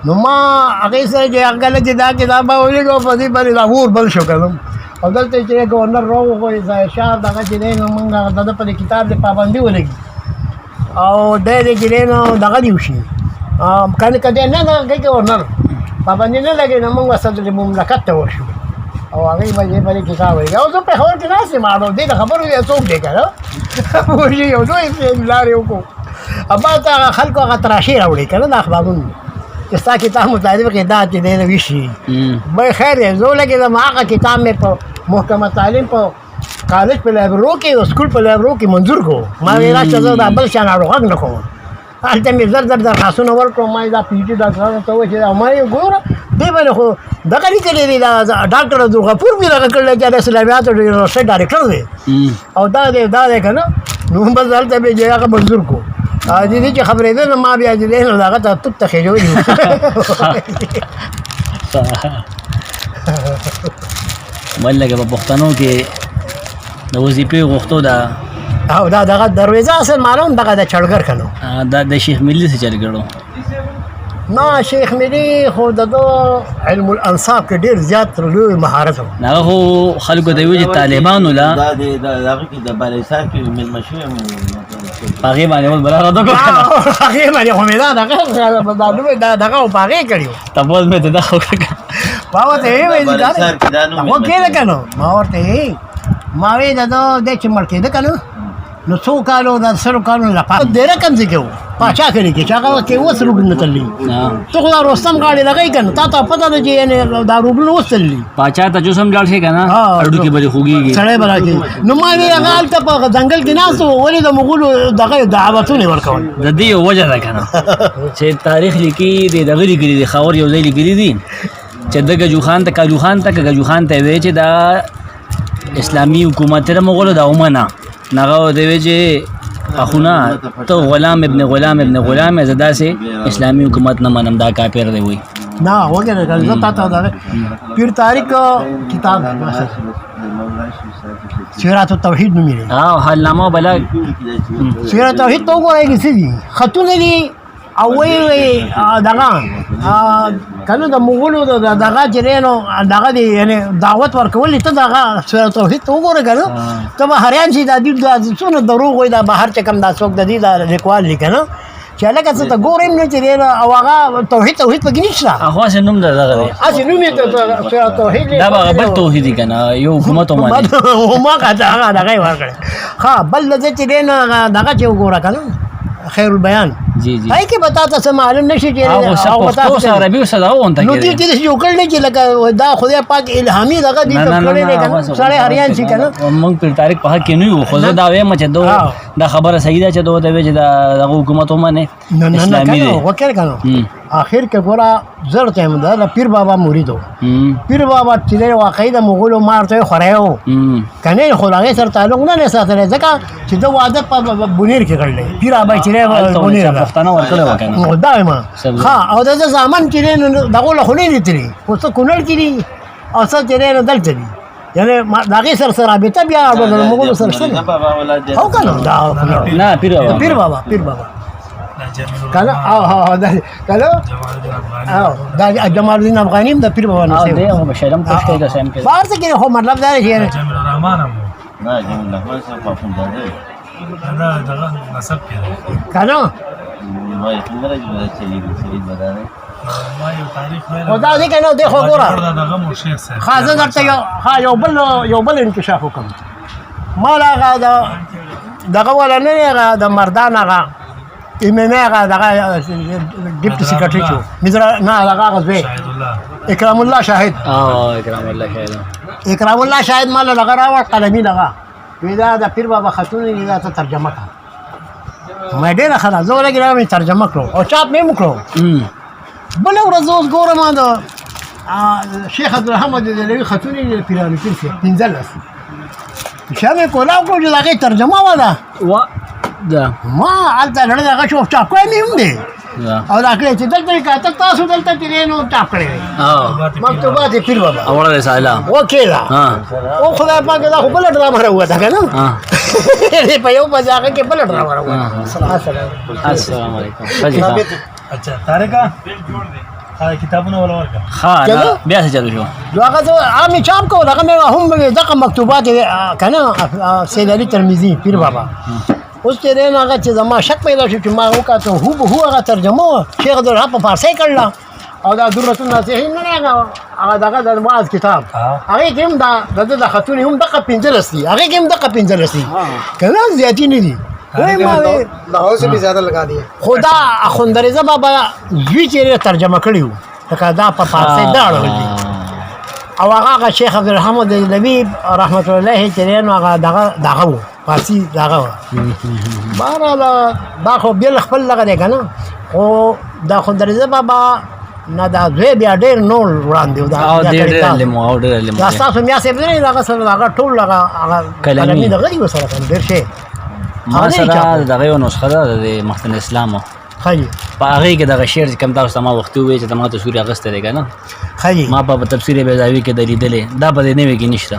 نو ما هغه سره چې هغه چې دا کتاب ولیکو په دې باندې دا ور بل شو کړم او دلته چې گورنر راو کوی ځای شاه دغه چې نه مونږ د په کتاب د پابندي ولګي او دې چې نه دغه دی وشي کله کله نه دا گورنر پابندي نه لګي نو موږ اصل د مملکت ته ورشو او هغه باندې په کتاب وایي او زه په خبر کې ناسې ماړو دې خبرو یې څوک دی کنه وایي یو دوی لارې وکړو اما تا خلکو هغه تراشي راوړي کنه د اخبارونو چې ستا کتاب مطالبه کې دا چې دی نه وشي به خیر یې زه لګې د ما هغه کتاب مې په محکمه تعلیم په کالج په لایبرو کې او سکول په لایبرو کې منظور کو ما ویل چې زه دا بل شان اړوغ نه کوم هلته مې زر درخواستونه ورکړم ما دا پي جي ډاکټرانو ته وایي چې ما یې ګوره دې باندې خو دغه لیکلي دي دا ډاکټر عبدالغفور بې دغه کړی چې د اسلامیاتو یونیورسټۍ ډایرکټر دی او دا دی که نه نو بس هلته مې چې هغه منظور کړو د دې چې خبرېده نو ما بیا چې دی نو هغه ته توپ ته خېجولي بل لکه په پښتنو کې د وظیفې غوښتو ده او دا دغه درویزه اصل معلوم دغه د چړګر کنو دا د شیخ ملی څخه چل کړو نه شیخ ملی خو دغه علم الانصاب کې ډیر زیات لوی مهارت و هغه خو خلکو ته ویل طالبانو لا دا هغه کې د بالایسار کې ملما شوی هغه باندې ول برابر دغه هغه باندې خو مې دا دغه پاغه کړیو تاسو مې ته دا خو باور ته وی دا هو کې کنو ما ورته ما وی دا د چې مړ کېده کنه نو څو کالو د سرو کالو لپاره ډېر کم ځای کې پاچا کړي چې هغه کې اوس روبل تللی ته خو دا رستم غاړي لګای کنه تا ته پته ده چې دا روبل اوس تللی پاچا ته جو سمجھال شي کنه اډو کې بری خوږي سړی برا کې نو ما وی هغه الته په ځنګل کې ناس ولې د مغول دغه دعوتونه ورکول د دې وجه ده کنه چې تاریخ لیکي دغه لیکلي دي خاور یو ځای لیکلي دي چې دغه جوخان ته کاجوخان ته کاجوخان ته وی چې دا اسلامی حکومت ته مغول دا ومنه نغه دی چې اخونا ته غلام ابن غلام زدا سے اسلامی حکومت نه منم دا کافر دی وای نه وګوره غلطه تا دا پیر طارق کتاب سیرات التوحید نومې حل نامه بلا سیرات التوحید تو وګورئ چې دي خطونه دي او وی دغه کنه د مغولو دغه جرینو دغه دی یعنی دعوت ورکول ته دغه سورۃ توحید ته وګوره کنه ته به هریان شي د دې څونه دروغ وي دا بهر چکم دا څوک د دې د لیکوال لیکنه چې لکه څه ته ګورم نه چې او هغه توحید پکې نشته هغه سنوم دغه دی اسی نوم یې سورۃ توحید دا به بل توحید کنه یو حکومت باندې ما کاته هغه دغه ورکړي ها بل د چې دغه چې وګوره کنه خیر البیان جی جی پای کې بتا ته معلوم نشي چې او پښتو سره عربي سره وانت نو دې چې یو کړل چې لکه دا خدای پاک الهامي دغه دې کړل نه کنه سړی هریان شي کنه موږ په تاریخ په کې نه یو خو دا وایم چې دا خبره صحیح ده چې دوی چې دا حکومت ومنه اسلامي دی وکړ کنه اخر کې ګورا زړه ته مده پیر بابا مریدو پیر بابا چې واقعي د مغولو مارته خورایو کنه خو هغه سره تعلق نه ساتل ځکه چې دا واده په بونیر کې کړل پیر بابا چې بونیر پښتانه ورکړل وکنه دایما ها او دا ځامن چې دغه له خلې دي تری خو څه کونړ کې دي او څه چې نه دلته دي یعنی دغه سره رابطه بیا د مغولو سره شته او کنه دا نه پیر بابا کله او دا کله او دا جمال الدین افغانی د پیر بابا نه دی او بشرم پښتو د سم کې بار څه کې خو مطلب دا دی چې جمال الرحمن هم نه جمال الرحمن صاحب په فنداده دا دغه نسب کې کنه خدا دې کنه دی خو ګوره خازه درته یو بل انکشاف وکم مال هغه دغه ولا نه هغه د مردان هغه امام هغه دغه ډیپټي سیکریټری شو مزرا نه هغه غزوی اکرام الله شاهد اکرام الله شاهد مال لغه راوړ قلمي لغه ودا د پیر بابا خاتون دا ته ترجمه کا مې ډېر خلاص زه ولګم ترجمه کړو او چاپ مې وکړو بل ورځ اوس ګورم دا شیخ عبدالرحمن دهلوي خاتون د پیرانو کې پنځل شامه کولاو کو چې هغه ترجمه ولا دا ما الته لړ دغه شو چاپ کړی مې هم دی او دا کله چې دلته کاته تاسو دلته تیرینو چاپ کړی مکتوبات پیر بابا اوله رساله وکیلا او خدای پاک دا خو بل ډرامه راوړه دا کنه په یو بځاګه کې بل ډرامه راوړه السلام علیکم اچھا تارکا کتابونه ولا ورکا ها بیا څه چلو شو هغه ته عامي چاپ کو هغه مې هم دغه مکتوبات کنه سید علي ترمذی پیر بابا اوس تیرې هغه چې زما شک پیدا شو چې ما وکړه هو هغه ترجمه شیخ عبدالرحمن په فارسی کړل او دا درته نصیحت نه هغه دغه د واعظ کتاب هغه کوم دا د خاتون هم دغه پنځلس دي هغه کوم دغه پنځلس دي کنه زیاتی نه دي وای ما له اوسه به زیاده لگا دي خدا اخوندریزه بابا دوی چې ترجمه کړیو دا په فارسی داړو او هغه شیخ عبدالرحمن دهلوي رحمت الله تعالی نو هغه دغه فارسی دغه بهرحال دا خو بل خپل لګا دی کنه خو دا اخوندریزه بابا نه دا دوی بیا ډېر نور وړاندې دا تاسو میا سي بلې دا سره دا ټول هغه کلمې دغه دی وسره ډېر شي ما سره دغه یو نسخه ده د محسن اسلام خی په هغه کې دغه شعر چې کوم تاسو ما وخت وی چې ما تصویر اغسته دی کنه خی ما په تفسیر بیضاوی کې دلیدلې دا په دې نه وی کې نشته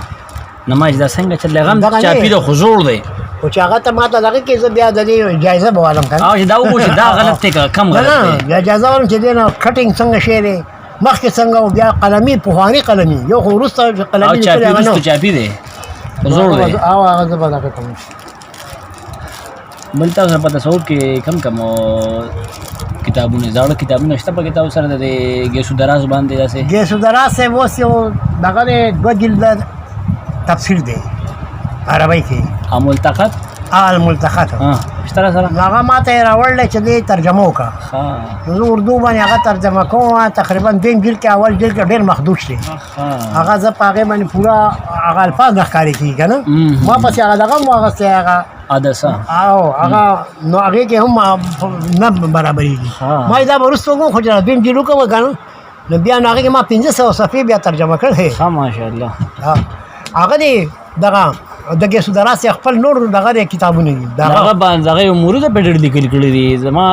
نماز دا څنګه چې لغم چاپی د حضور دی او چې هغه ته ماته دغه کې بیا د دې جایزه بوالم کنه او چې دا وګورئ دا غلط دی کم غلط دی بیا جایزه ورم چې دینه کټینګ څنګه شی دی مخکې څنګه او بیا قلمي پوهانی قلمي یو خو ورسته قلمي او چاپی دی حضور دی او هغه زبر دا کوم بل تاسو په تصور کې کم کتابونه زاړه کتابونه شته په کتاب سره د ګیسو دراز باندې داسې ګیسو دراز سے وہ دغه دو جلد تفسیر دی عربی کې ملتقط الملتقط اشترا سره هغه ماته راوړل چې دې ترجمه وکړه زه اردو باندې هغه ترجمه کوم تقریبا دیم جلد کې اول جلد کې ډېر محدود شي هغه زه په هغه باندې پورا هغه الفاظ نخکاری کیږي کنه ما پسې هغه دغه واغسته هغه ادسا او هغه نو هغه کې هم نه برابرېږي ما دا ورسته کوم خو چې دیم جلد کوم کنه نو بیا هغه کې ما 1500 صفحې بیا ترجمه کړې ها ماشاءالله هغه دې دغه د ګیسو دراز خپل نور دغه کتابونه دي دغه باندې هغه امور د پټړ لیکل کړی دي زما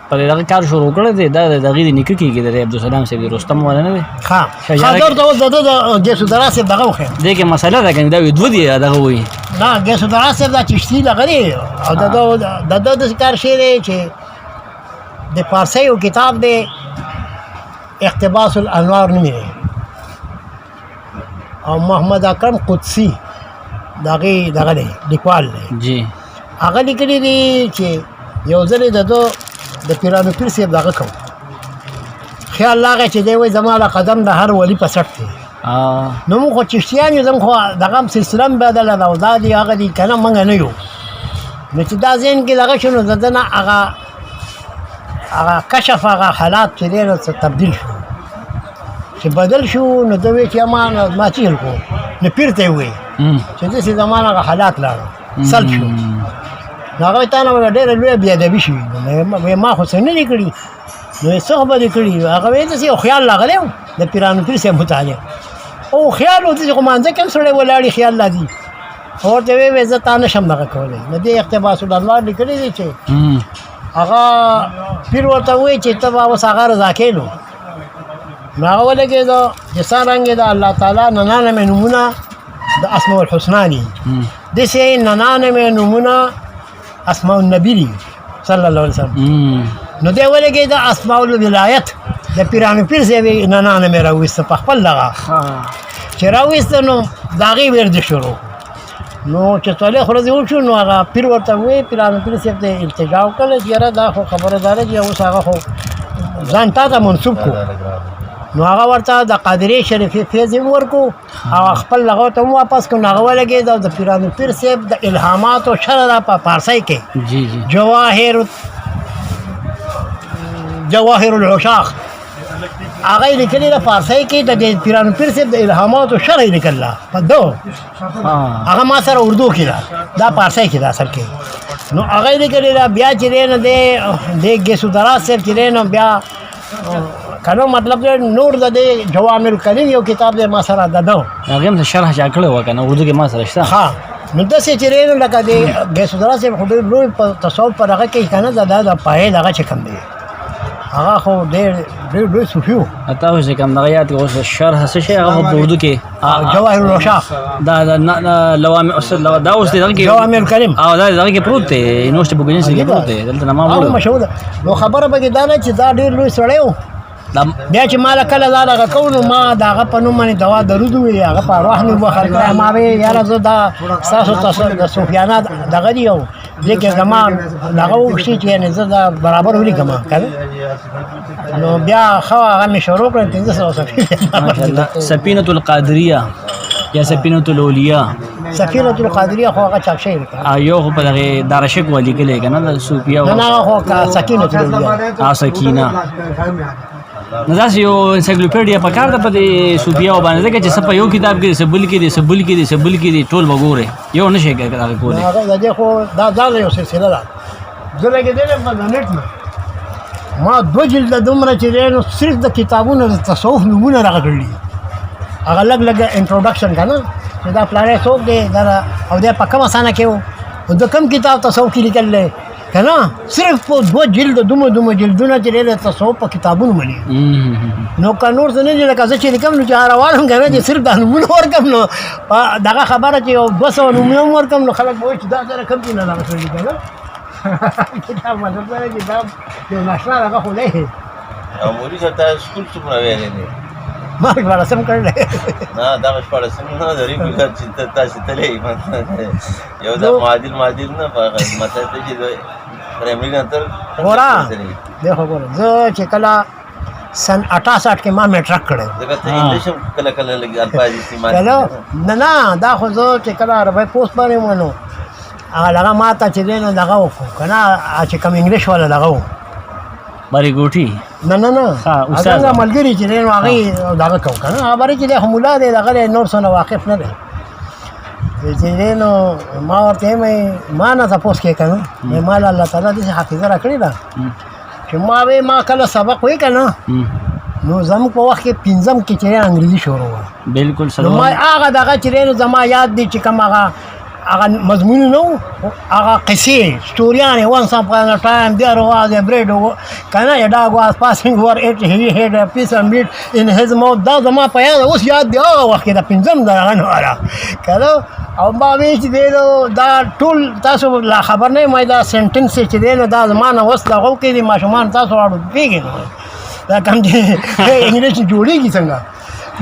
په دغه کار شروع کړی دی دا دغه نیکه کېږي د عبدالسلام صاحب رستم ولا نه وي ها خاطر د ګیسو دراز دغه وخه دغه مسله ده کنه دا دوه دی دغه وي نه ګیسو دراز د چشتي دغه دی او د کار شی دی چې د فارسی یو کتاب دی اقتباس الانوار نومې او محمد اکرم قدسی دغه دی لیکوال دی جی هغه لیکلي دي چې یو ځل د پیرانو پیر صاحب دغه کوم خیال هغه چې دی وایي زما د قدم د هر ولي په سټ دی نو موږ خو چشتیان یو زم خو دغه سلسله بدله ده او دا دی هغه دی که نه موږ نه یو نو چې دا ذهن کې دغه شو نو د ده نه هغه کشف هغه حالات چې دی نو تبدیل شو چې بدل شو نو ده وایي چې ما چیل کو نو پیر ته یې وایي چې داسې زمان هغه حالات لاړو سلب شو نو هغه تا نه ډېره لویه بېادبي شوي نو ما خو څه نه دي کړي نو څه خو به دې کړي هغه وایي داسې یو خیال راغلی و د پیرانو پیر صاحب متعلق او خیال و داسې خو مانځه کې هم سړی ولاړي خیال لا دي ورته ویې زه تا نشم دغه کولی نو دې اقتباس الانوار لیکلی دی چې هغه پیر ورته وایي چې ته به اوس هغه رضا کې نو هغه ولګېده چې څرنګې د الله تعالی 99 نومونه د اسماء الحسنا دي داسې 99 نومونه اسماء النبي دي صلی الله علیه وسلم نو دی ولګېده اسماء الولایت د پیرانو پیر صاحب 99 راویسته په خپل دغه چې راویسته نو د هغې ورد شروع نو چې څلې ورځې وشو نو هغه پیر ورته وی پیرانو پیر صاحب ته التجا وکړه چې یاره دا خو خبره داره چې اوس هغه خو ځان تا ته منسوب کو نو هغه ورته د قادرې شریفې فیض هم ورکو او خپل لغو ته هم واپس کړو نو هغه ولګېد د پیرانو پیر صاحب د الهامات او شرح را په فارسی کې جی جی جواهر العشاق هغه یې لیکلي ده فارسی کې د پیرانو پیر صاحب د الهامات او شرح یې لیکله په دو هغه ما سره اردو کې ده دا فارسی کې ده اصل کې نو هغه یې لیکلي ده بیا چې دی نو د ګیسودراز صاحب چې دی نو بیا کنو مطلب دی نور د دې جوامع الکلم یو کتاب دی ما سره ده دو هغه هم شرح چا کړی و کنه اردو کې ما سره شته ها نو داسې چې دی نو لکه د ګیسودراز صاحب خو ډېر لوی په تصوف په هغه کې کنه د پایې دغه چې کوم دی هغه خو ډېر لوی صوفي و اته اوس کوم دغه یاد اوس شرح څه شي هغه په اردو کې جواهر العشاق دا لوامع اصل دا اوس دغه کې جوامع الکلم او دا دغه کې پروت دی یونیورسيټي بوګنس کې پروت دی دلته نه ما هغه مشهور ده نو خبره به کې دا ده چې دا ډېر لوی سړی و بیا چې ما کله دا دغه کوو نو ما د هغه په نوم باندې دوا درود وویل هغه په ارواح مې وبخښل کړی ما ویل یاره زه دا ستاسو د صوفیانه دغه دي او دې کې زما دغه وشي چې یعنې زه دا برابر ولیکم که نه نو بیا ښه هغه مې شروع کړل 1500 صفحې سفینة القادریه یا سفینة الاولیاء سفینة القادریه خو هغه چاپ شوی دی یو خو په دغه دارشک ولیکلی که نه د صوفیه نه هغه خو سکینة الاولیاء سکینه نو داسې یو انسایکلوپیډیا په کار ده په دې صوفیاو باندې ځکه چې څه په یو کتاب کې دي څه بل کې دي څه بل کې دي څه بل کې دي ټول به ګورې یو نه شي هغه کولی هغه د دې خو دا یو سلسله ده زه لګېدلی په د نېټ نه ما 2 جلده دومره چې دی نو صرف د کتابونو د تصوف نومونه راغه کړي دي هغه لږ انټروډکشن که نه چې دا پلانی څوک دی دا او دی په کومه سانه کې و د کوم کتاب تصوف کې لیکل دی که نه صرف په 2 جلد دومره جلدونه چې دی د تصوف په کتابونو باندې نو که نور څه نه دي لکه زه چې لیکم نو چې روان هم که نه چې صرف دا نومونه ورکړم نو دغه خبره چې یو 200 نومونه هم ورکړم نو خلک به وایي چې دا سره کوم دي نه دغه کړي که نه کتاب مطلب دا چې دا یو ناشنا دغه خو دی او مولوي صاحب ته سکول څومره ویلی دی ما شپاړسم کړی نه دغه شپاړسم نه لري بګر چې تاسې تللی یو دا معادل نه په مطلب ته چې پرایمري نه تر غورا دیکھو ګوره زه چې کله سن 68 کې ما میټرک کړی ځکه ته انګلیش هم کله کله لږ الفاظ استعمال کله نه دا خو زه چې کله عربی پوسټ باندې ومنو هغه ما ته چې دی نو دغه وکړو که نه چې کوم انګلیش والا دغه و بری ګوټي نه هغه ملګري چې دی نو هغې دغه کوو که نه هغه بری چې دی خو ملا دی دغه دی نور څه نه واقف نه دی چې دی نو ما ورته وایم ما نه تپوس کې که نه ما الله تعالی داسې حافظه را کړې ده چې ما وی ما کله سبق وی که نه نو زموږ په وخت کې 5م کې چې انګریزي شروع وه بالکل نو ما هغه دغه چې دی نو زما یاد دی چې کوم هغه مضمون نو هغه قصې ستوریانې once upon a time there was a bread کنه a dog was passing over it he had a piece of meat in his mouth دا زما په یاد اوس یاد دی هغه وخت کې د 5م دغه نه وله کنه او ما وی چې دی نو دا ټول تاسو لا خبر نه یم دا سنټنس چې دی نو دا زما نه اوس دغه کې دي ماشومان تاسو واړو پوهېږئ نو دا کوم چې انګلیش جوړېږي څنګه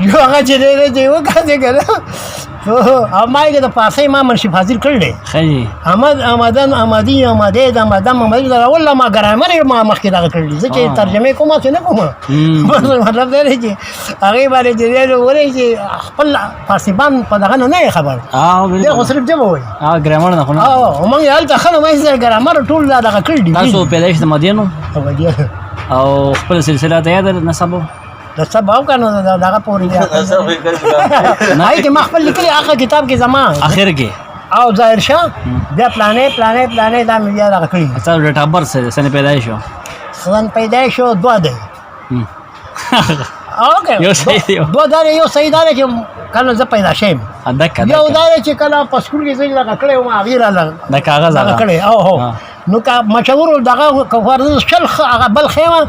یو هغه چې دی چې وکړې که نه او ما یې د فارسۍ ما منشي فاضل کړی دی ښه امدی والله ما ګرامر یې ما مخکې دغه کړی دی زه چې ترجمې کوم چې نه کوم مطلب دا دی چې هغې باندې چې دی وایي چې خپل فارسیبان په دغه نه یې خبر دی خو صرف ژبه وایي ګرامر نه خو نه موږ یې هلته ښه نه وایي ګرامر ټول دا دغه کړي دي تاسو پیدایش د مدینو او خپل سلسله ته یاد نسبو د سبا او کنه دغه پورې هاي کې ما خپل لیکلي هغه کتاب کې زما اخر کې او ظاهر شاه بیا پلانې دا مې بیا دغه کړي تاسو ډیټ اف برث سنه پیدایش سن پیدایش 2 دی اوکې یو صحیح دی 2 دی یو صحیح دی چې کله زه پیدا شیم یو دا چې کله په سکول کې زه دغه کړی وم هغې راله د کاغذ هغه کړی او هو نو که مشهور دغه ورزش شلخ هغه بل خیمه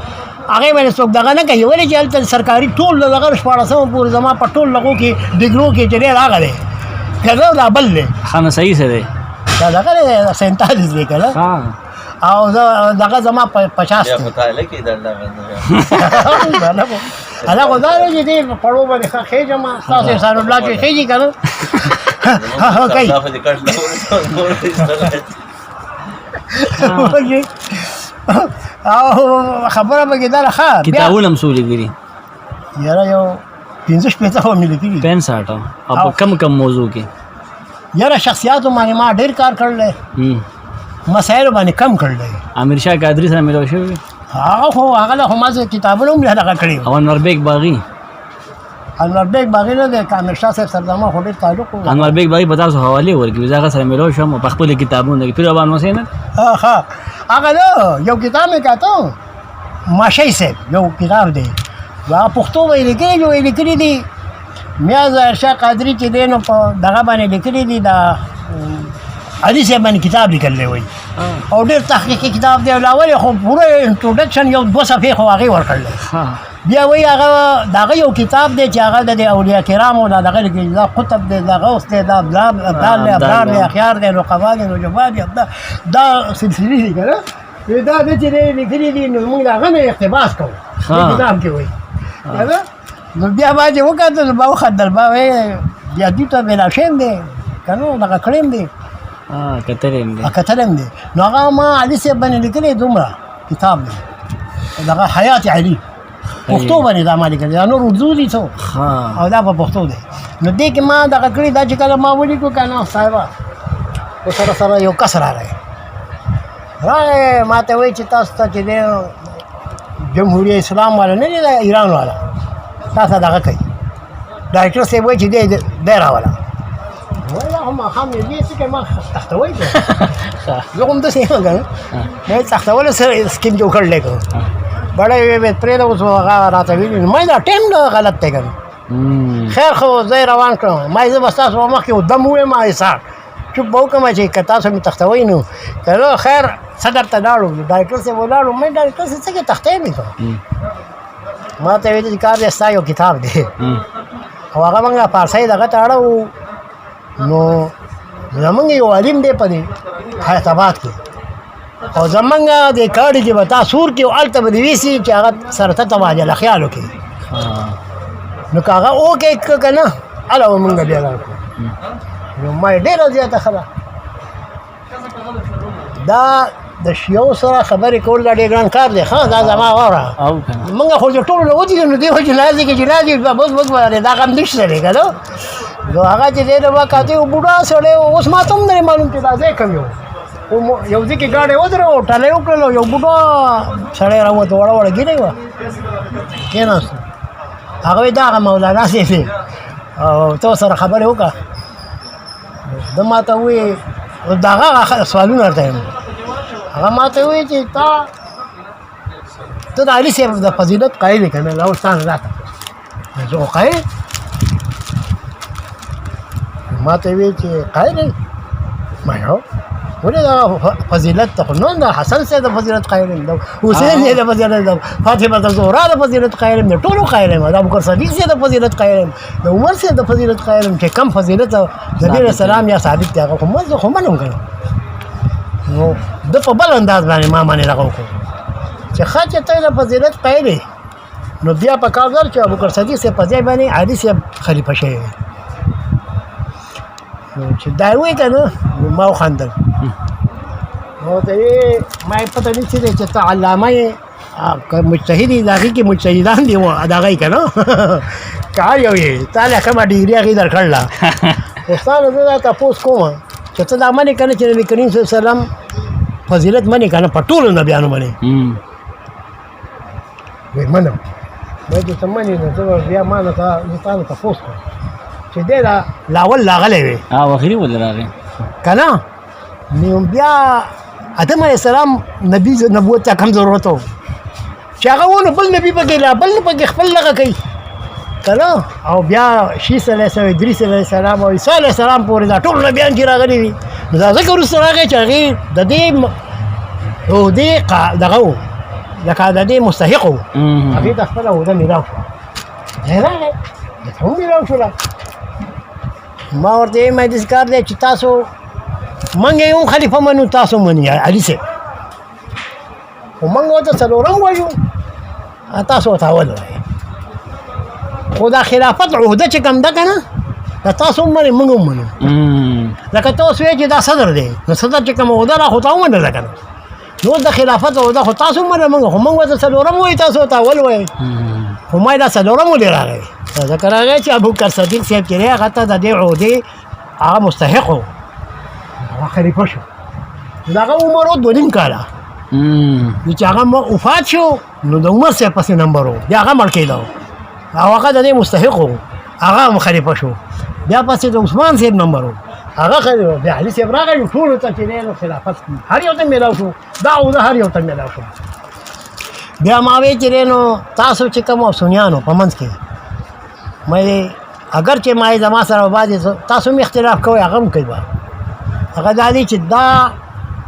هغې باندې څوک دغه نه کوي ولې چې هلته سرکاري ټول دغه 14مه پورې زما په ټول لغو کې ډګرو کې چې دی هغه دی که نه دا بل دی ښه نو صحیح څه دی دا دغه دی 47 دی که نه او زه دغه زما 50 دی هغه خو دا دی چې دی پړو باندې ښه خېږم ستاسو احسان الله چې خېږي که نه کوي دا خو دې کټ نور وږي. او خبره به کې دا ښه بیا کتابونه هم څو لیکلي؟ یاره یو 15 خو مې لیکلي 65 او په کم موضوع کې؟ یاره شخصیاتو باندې ما ډېر کار کړلی، مسایلو باندې کم کړلی. امیر شاه قادری سره ملاو شوی؟ هغه خو هغه له خو ما څه کتابونه هم دغه کړي او انور بیگ باغي؟ انور بیگ باغي نه دی، کامل شاه صاحب سره زما خو ډېر تعلق و. انور بیگ باغي په تاسو حوالې ورکړي، زه هغه سره ملاو شوم په خپل کتابونه کې. پیر بابا حسین ها هغه نه یو کتاب مې کاته ماشی صاحب یو کتاب دی، هغه پښتو باندې لیکلي جو لیکلي دي. میا ظاهر شاه قادری چې دی نو په دغه باندې لیکلي دي، دا علي صاحب باندې کتاب لیکلی وایي او ډېر تحقیقي کتاب دی. اول خو پوره انټروډکشن یو 2 صفحې خو هغې ورکړلی. بیا وایي هغه دغه یو کتاب دی چې هغه د اولیاء کرامو دا دغه لیکلي، دا قطب دی، دا غوث دی، دا ابدال دی، ابرار دی، اخیار دی، نقبا دی، نجبا دی، دا سلسلې دي که نه. دا دی چې دی لیکلي دي نو موږ د هغه نه اقتباس کوو دې کتاب کې وایي که نه. نو بیا ما چې وکتل ما وخندل، ما وایي بیا دوی ته میلاو شویم دی که نه، دغه کړی م دی کتلم دی. نو هغه ما علي صاحب باندې لیکلی دومره کتاب دی، دغه حیات علي پښتو باندې دا ما لیکلی، دا نور اردو دي څو او دا په پښتو دی. نو دې کې ما دغه کړي، دا چې کله ما ولیکو که نه صاحبه خو سره یو کس راغی ما ته وایي چې تاسو ته چې دی جمهوریه اسلام والا نه دی، دا ایران والا تاسو دغه کوي. ډایرکټر صاحب وایي چې دی راوله. وایي دا خو ماښام نږدې څه کوي، ما تختوی کړ زه خو همداسې یم که نه. ما یې تختولو سره سکیم جوړ کړلی که بړی ویې پرېږده. اوس هغه راته ویلي، ما دا ټایم نه غلط دی که نه. خیر خو زه یې روان کړم، ما یې زه به ستاسو په مخکې دم ووایم ایسار چوپ به وکړم چې که تاسو مې تختوئ نو که نه. خیر صدر ته لاړو، ډایرکټر صاحب ولاړو. ما ډایرکټر صاحب څه کې تختې مې کړه، ما ته ویل چې کار دی ستا یو کتاب دی او هغه موږ فارسۍ دغه ته اړه. نو زمونږ یو عالم دی په دې حیات آباد کې او زمونږ د کاڼي کې به تا سور کې او هلته به دې ویسي چې هغه سره ته تبادله خیال وکړي. نو که هغه وکړې که نه هله به مونږ بیا راکړو. نو ما یې ډېره زیاته ښه ده. دا د شیعو سره خبرې کول دا ډېر ګران کار دی. ښه دا زما واوره، مونږ خو د ټولو نه ودرېږو نو دې خو چې لازې کې چې لازې بس بس به دا غم نشته دی که نه. نو هغه چې دی نو ما کاته یو بوډا سړی و، اوس ما ته هم نه معلوم چې دا ځای کوم یو ځای کې ګاډی ودرېدو، ټلی وکړلو، یو بوډا سړی راووت، وړه وړه ګیرۍ وه، کېناستو. هغه وایي دا هغه مولانا صاحب دی او ته ورسره خبرې وکړه. ده ما ته ووایي د هغه سوالونه ورته یم. هغه ما ته ووایي چې ته د علي صاحب د فضیلت قایل یې که نه، دا اوس تا نه دا ته زه خو قایل ما ته وی چې قایل ما یو ولې دا فضیلت ته خو نه د حسن صاحب د فضیلت قایل یم، د حسین صاحب د فضیلت، د فاطمه زهرا د فضیلت قایل یم، د ټولو قایل یم، د ابوبکر صدیق صاحب د فضیلت قایل یم، د عمر صاحب د فضیلت قایل یم. چې کم فضیلت نبي علیه السلام یا ثابت دی هغه خو زه خو منم که نه. نو ده په بل انداز باندې ما باندې دغه وکړو چې ښه چې ته د فضیلت قایل یې نو بیا په کار در چې ابوبکر صدیق صاحب په ځای باندې علي صاحب خلیفه شوی دی. چې دا وایي که نه نو ما وخندل. نو ته یې ما یې پته نه چې دی چې ته علامه یې که مجتهد یې د هغې کې مجتهدان دي دغه یې که نه که هر یو یې تا له کومه ډګري هغې در کړله. خو ستا نه زه دا تپوس کوم چې ته دا منې که نه چې نبي کریم صلی الله علیه وسلم فضیلت منې که نه په ټولو نبیانو منې. وایي منم. وایي چې ته منې نو زه بیا ما نه زه تا نه تپوس کوم چې دی دا لاول لاغلی وی اخري ولې راغی که نه. نو بیا آدم علیه السلام نبوت ته کم ضرورت و چې هغه ونه بل نبي پکې لا بل پکې خپل دغه کوي که نه. او بیا شیس علیه السلام، ادریس علیه السلام او عیسی علیه السلام پورې دا ټول نبیان چې راغلي دي نو دا ځکه وروسته راغی چې هغې د دې دغه و لکه د دې مستحق و هغې ته خپله عهده میلاو شوه. دی راغی ته هم میلاو شوله. ما ورته وایم داسې کار دی چې تاسو موږ یې هم خلیفه منو تاسو منئ علي صاحب، خو موږ ورته څلورم وایو تاسو ورته اول وایئ. خو دا خلافت عهده چې کوم ده که نه دا تاسو هم منئ موږ هم منو لکه ته اوس وایې چې دا صدر دی نو صدر چې کومه عهده را خو تا ومنله که نه نو د خلافت عهده خو تاسو هم منئ موږ خو موږ ورته څلورم وایي تاسو ورته اول وایئ خو ما یې دا څلورم ولې راغی ځکه راغی چې ابوبکر صدیق صاحب چې دی هغه ته د دې عهدې هغه مستحق و هغه خلیفه شو د هغه عمر و 2.5 کاله نو چې هغه وفات شو نو د عمر صاحب پسې نمبر و بیا هغه مړ کېده او هغه د دې مستحق و هغه هم خلیفه شو بیا پسې د عثمان صاحب نمبر و هغه خلیفه بیا علي صاحب راغی ټولو ته چې دی نو خلافت هر یو ته میلاو شو دا عهده هر یو ته میلاو شو بیا ما وی چې دی نو تاسو چې کوم سنیانو په منځ کې مې اگر چې ما زما سره بعضې تاسو هم اختلاف کوئ هغه هم کوي هغه دا دی چې دا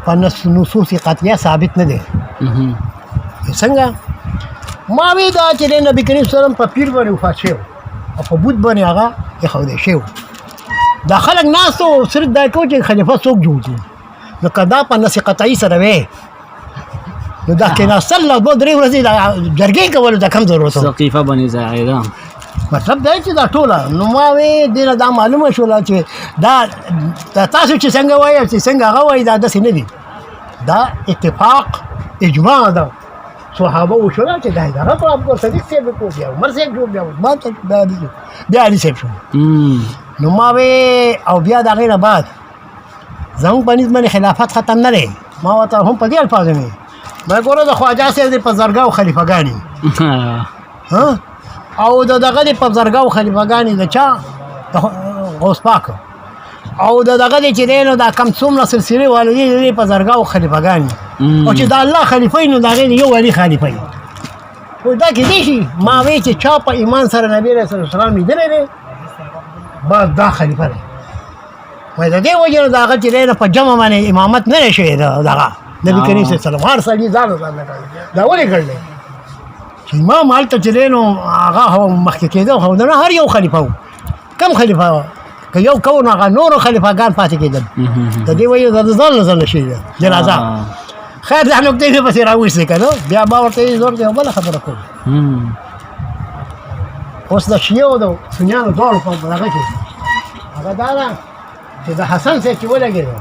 په نصوص قطعیه ثابت نه دی څنګه ما وی دا چې د نبي کریم صلی الله علیه وسلم په پیر باندې وفات شوی او په بوت باندې هغه ایښودی شوی دا خلک ناست و صرف دا کوي چې خلیفه څوک جوړ کړي نو که دا په نص قطعي سره وی نو دا کېناستل له 2-3 ورځې د جرګې کولو ته کم ضرورت و سقیفه بني زاعده مطلب دا چې دا ټوله نو ما وی دې نه دا معلومه شوله چې دا تاسو چې څنګه وایي چې څنګه هغه وایي دا داسې نه دي دا اتفاق اجماع ده صحابه وشوله چې دا هغه په ابوبکر صدیق صاحب وکړو بیا عمر صاحب جوړ بیا عثمان صاحب بیا علي صاحب شو نو ما وی او بیا د هغې نه بعد زموږ په نسبت باندې خلافت ختم نه دی ما ورته هم په دې الفاظو مې ما ګوره د خواجه صاحب د په زرګاو خلیفهګانې او د دغه د په زرګاو خلیفهګانې د چا د غوث پاک او د دغه د چې دی نو دا کم څومره سلسلې والو دي په زرګاو خلیفهګانې او چې د الله خلیفه وي نو د هغې د یو علي خلیفه وي خو دا کېدای شي ما وی چې چا په ایمان سره نبي علیه السلام لیدلی دی بس دا خلیفه دی وایي د دې وجې نه د هغه چې دی نو په جمع باندې امامت نه دی شوی دغه نبي کریم صلی الله علیه وسلم هر سړي ځان نه کوي دا ولې کړی چې امام هلته چې دی نو هغه مخکې کېده خو نه هر یو خلیفه و کم خلیفه و که یو کو نو هغه نورو خلیفهګان پاتې کېدل د دې وجې د ځان نه ځان شوي ده جنازه خیر دا نقطې مې پسې راویستې که نو بیا ما ورته زور دی یو بله خبره کوم اوس د شیعه او د سنیانو دواړو په دغه کې هغه دا ده چې د حسن صاحب چې ولګېده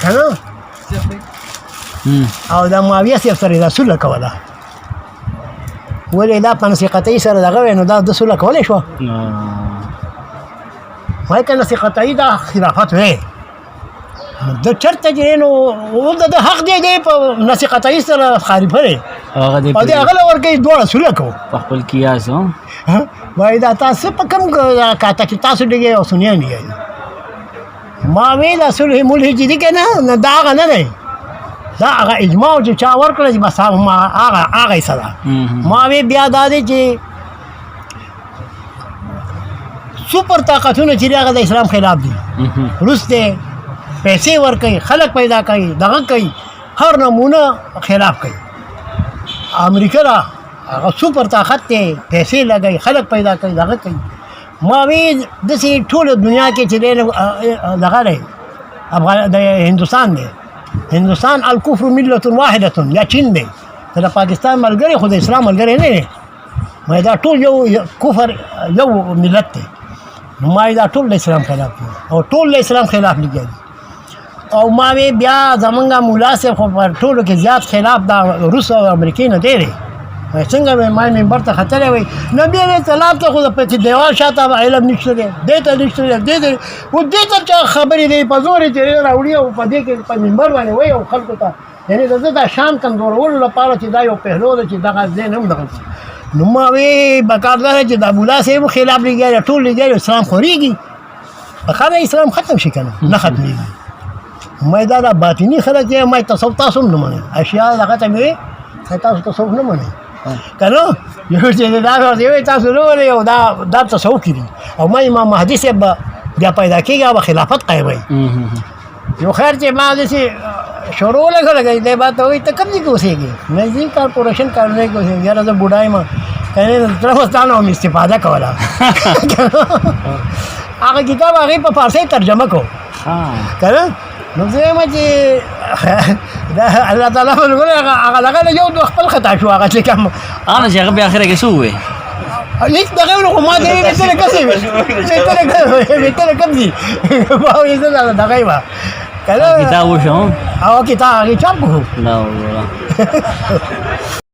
که نه او د معاویه صاحب سره دا سوله کوله ولې دا په نص قطعي سره دغه وی نو دا د سوله کولی شوه وایي که نص قطعي دا خلافت وی د چرته چې نو د حق دی دی په نص قطعي سره خلیفه دی او دې هغه له ورکوي دواړه سوله کوو په خپل قیاس وایي دا تاسو په کوم کاته کې تاسو ډېږئ او سنیان ډېږئ ما وی دا صلح ملحي چې دي که نه دا هغه نه دی دا هغه اجماع چې چا ورکړه چې بس هغه حصه ده ما وی بیا دا دی چې سوپر طاقتونه چې دي هغه د اسلام خلاف دي روس دی پیسې ورکوي خلک پیدا کوي دغه کوي هر نمونه خلاف کوي امریکا را هغه سوپر طاقت دی پیسې لګوي خلک پیدا کوي دغه کوي ما وی داسې ټوله دنیا کې چې دی دغه دی د هندوستان دی هندوستان الکفر ملت واحده یا چین دی د پاکستان ملګری خو د اسلام ملګری نه دی ما دا ټول یو کفر یو ملت دی نو ما دا ټول د اسلام خلاف دی او ټول د اسلام خلاف لګیا دي او ما وی بیا زمونږ مولا صاحب خو په ټولو کې زیات خلاف دا روس او امریکې نه دی وایي څنګه وایي ما منبر ته ختلی وایي نبي علیه السلام ته خو د دیوال شاته علم نشته دی دې ته نشته دی دې ته و دې ته چا خبرې دی په زور یې چې راوړي او په دې کې په منبر باندې وایي او خلکو ته یعنې د ده دا شان کمزورولو لپاره چې دا یو پهلو ده چې دغه ذهن هم دغه نو ما وی بکار دا چې د مولا صاحب خلاف لګیا ټول لګیا اسلام خورېږي په خانه اسلام ختم شي که نه ختمېږي ما دا د باطني خلک دی ما تصوف تاسو هم نه منئ اشیا دغه ته مې وایي تاسو تصوف نه منئ که نه یو چې دا ورته وایي تاسو نه منئ او دا تصوف کې دي او ما امام مهدي صاحب به بیا پیدا کېږي او به خلافت قایموي یو خیر چې ما داسې شروع لګوله دی به ته وایي ته کوم ځای کې اوسېږې نزدیک کارپورېشن کالونۍ کې اوسېږم یاره زه بوډا یم کنې د ترمستان هم استفاده کوله هغه کتاب هغې په فارسۍ ترجمه کو که نه نو زه یم چې الله تعالی ملګری هغه دغه نه یو خپل خطا شو هغه چې کوم هغه چې هغه بیا اخره کې څه ووایي هیڅ دغه نو ما دې ویته کسي ویته کمزي ما ویته دغه ما کله کتاب وشو او کتاب هغه چاپ کو دا